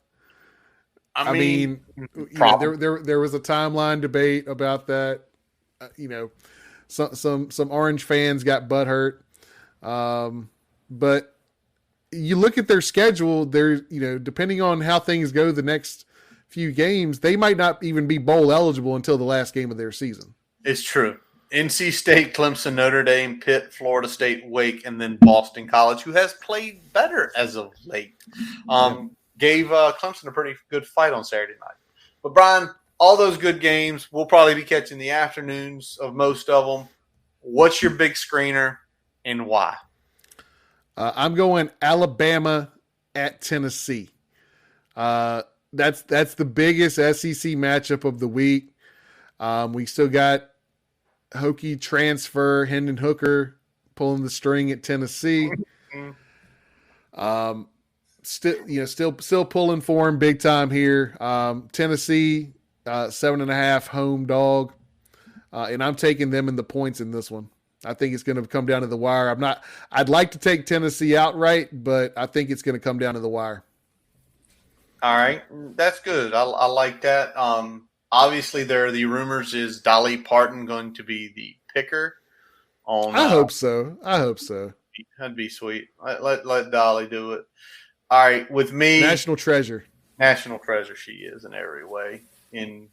I mean, you know, there was a timeline debate about that. You know, some Orange fans got butthurt. But you look at their schedule, you know, depending on how things go the next few games, they might not even be bowl eligible until the last game of their season. It's true. NC State, Clemson, Notre Dame, Pitt, Florida State, Wake, and then Boston College, who has played better as of late. Gave Clemson a pretty good fight on Saturday night. But, Brian, all those good games, we'll probably be catching the afternoons of most of them. What's your big screener and why? I'm going Alabama at Tennessee. That's the biggest SEC matchup of the week. We still got Hokie transfer, Hendon Hooker pulling the string at Tennessee. Still pulling for him big time here. Tennessee 7.5 home dog, and I'm taking them in the points in this one. I think it's going to come down to the wire. I'd like to take Tennessee outright, but I think it's going to come down to the wire. All right, that's good. I like that. Obviously, there are the rumors: is Dolly Parton going to be the picker? I hope so. That'd be sweet. Let Dolly do it. All right, with me, national treasure she is in every way, in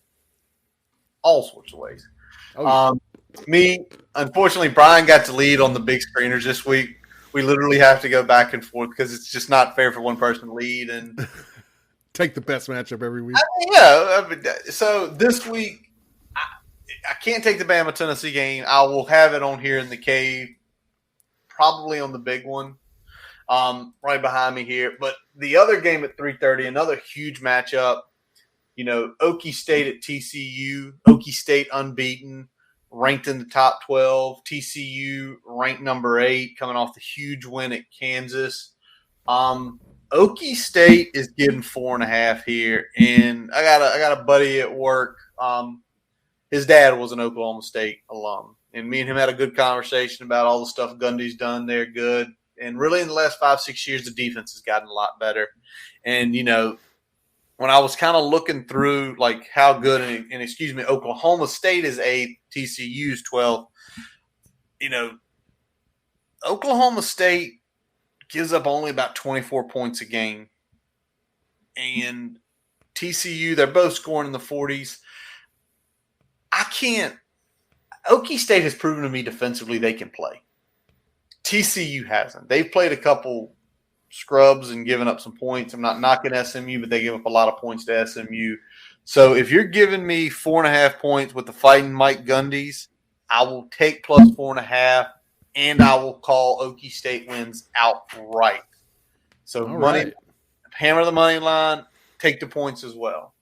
all sorts of ways. Oh, yeah. Me, unfortunately, Brian got to lead on the big screeners this week. We literally have to go back and forth because it's just not fair for one person to lead and take the best matchup every week. So this week, I can't take the Bama Tennessee game. I will have it on here in the cave, probably on the big one, right behind me here. But the other game at 3:30, another huge matchup. Okie State at TCU. Okie State unbeaten, ranked in the top 12. TCU ranked number 8, coming off the huge win at Kansas. Okie State is getting 4.5 here, and I got a buddy at work. His dad was an Oklahoma State alum, and me and him had a good conversation about all the stuff Gundy's done there. Good, and really in the last 5-6 years, the defense has gotten a lot better. And when I was kind of looking through like how good and Oklahoma State is 8th, TCU's 12th. Oklahoma State gives up only about 24 points a game. And TCU, they're both scoring in the 40s. Okie State has proven to me defensively they can play. TCU hasn't. They've played a couple scrubs and given up some points. I'm not knocking SMU, but they give up a lot of points to SMU. So if you're giving me 4.5 points with the Fighting Mike Gundys, I will take plus 4.5, and I will call Okie State wins outright. So hammer the money line, take the points as well.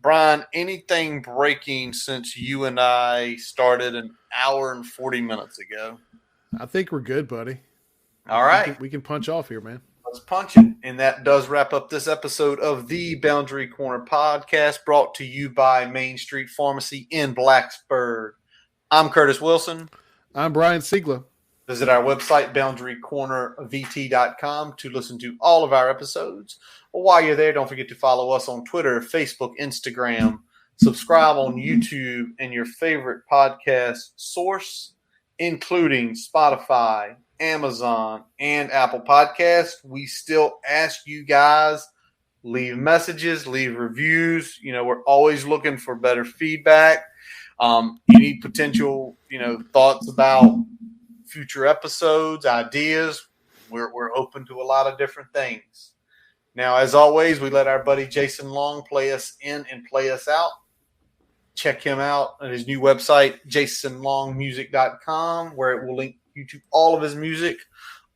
Brian, anything breaking since you and I started an hour and 40 minutes ago? I think we're good, buddy. All right. We can punch off here, man. Let's punch it. And that does wrap up this episode of the Boundary Corner podcast, brought to you by Main Street Pharmacy in Blacksburg. I'm Curtis Wilson. I'm Brian Siegler. Visit our website, boundarycornervt.com, to listen to all of our episodes. Well, while you're there, don't forget to follow us on Twitter, Facebook, Instagram. Subscribe on YouTube and your favorite podcast source, including Spotify, Amazon, and Apple Podcasts. We still ask you guys, leave messages, leave reviews. We're always looking for better feedback. Any potential, thoughts about future episodes, ideas. We're open to a lot of different things. Now, as always, we let our buddy Jason Long play us in and play us out. Check him out at his new website, jasonlongmusic.com, where it will link you to all of his music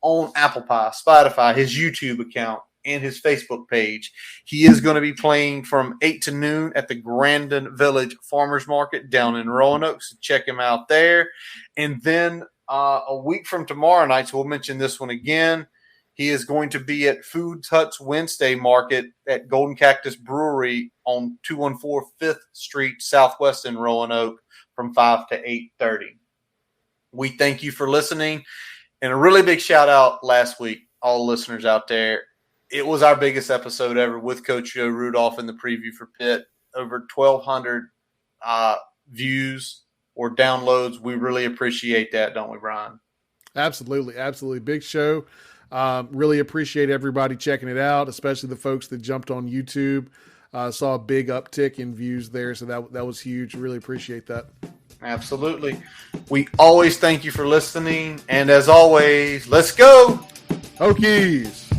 on Apple Pie, Spotify, his YouTube account, and his Facebook page. He is going to be playing from 8 to noon at the Grandin Village Farmers Market down in Roanoke, so check him out there. And then a week from tomorrow night, so we'll mention this one again, he is going to be at Food Hut's Wednesday Market at Golden Cactus Brewery on 214 5th Street Southwest in Roanoke from 5 to 8:30. We thank you for listening. And a really big shout out last week, all the listeners out there. It was our biggest episode ever with Coach Joe Rudolph in the preview for Pitt. Over 1,200 views or downloads. We really appreciate that, don't we, Brian? Absolutely. Absolutely. Big show. Really appreciate everybody checking it out, especially the folks that jumped on YouTube. Saw a big uptick in views there, so that was huge. Really appreciate that. Absolutely. We always thank you for listening, and as always, let's go! Hokies!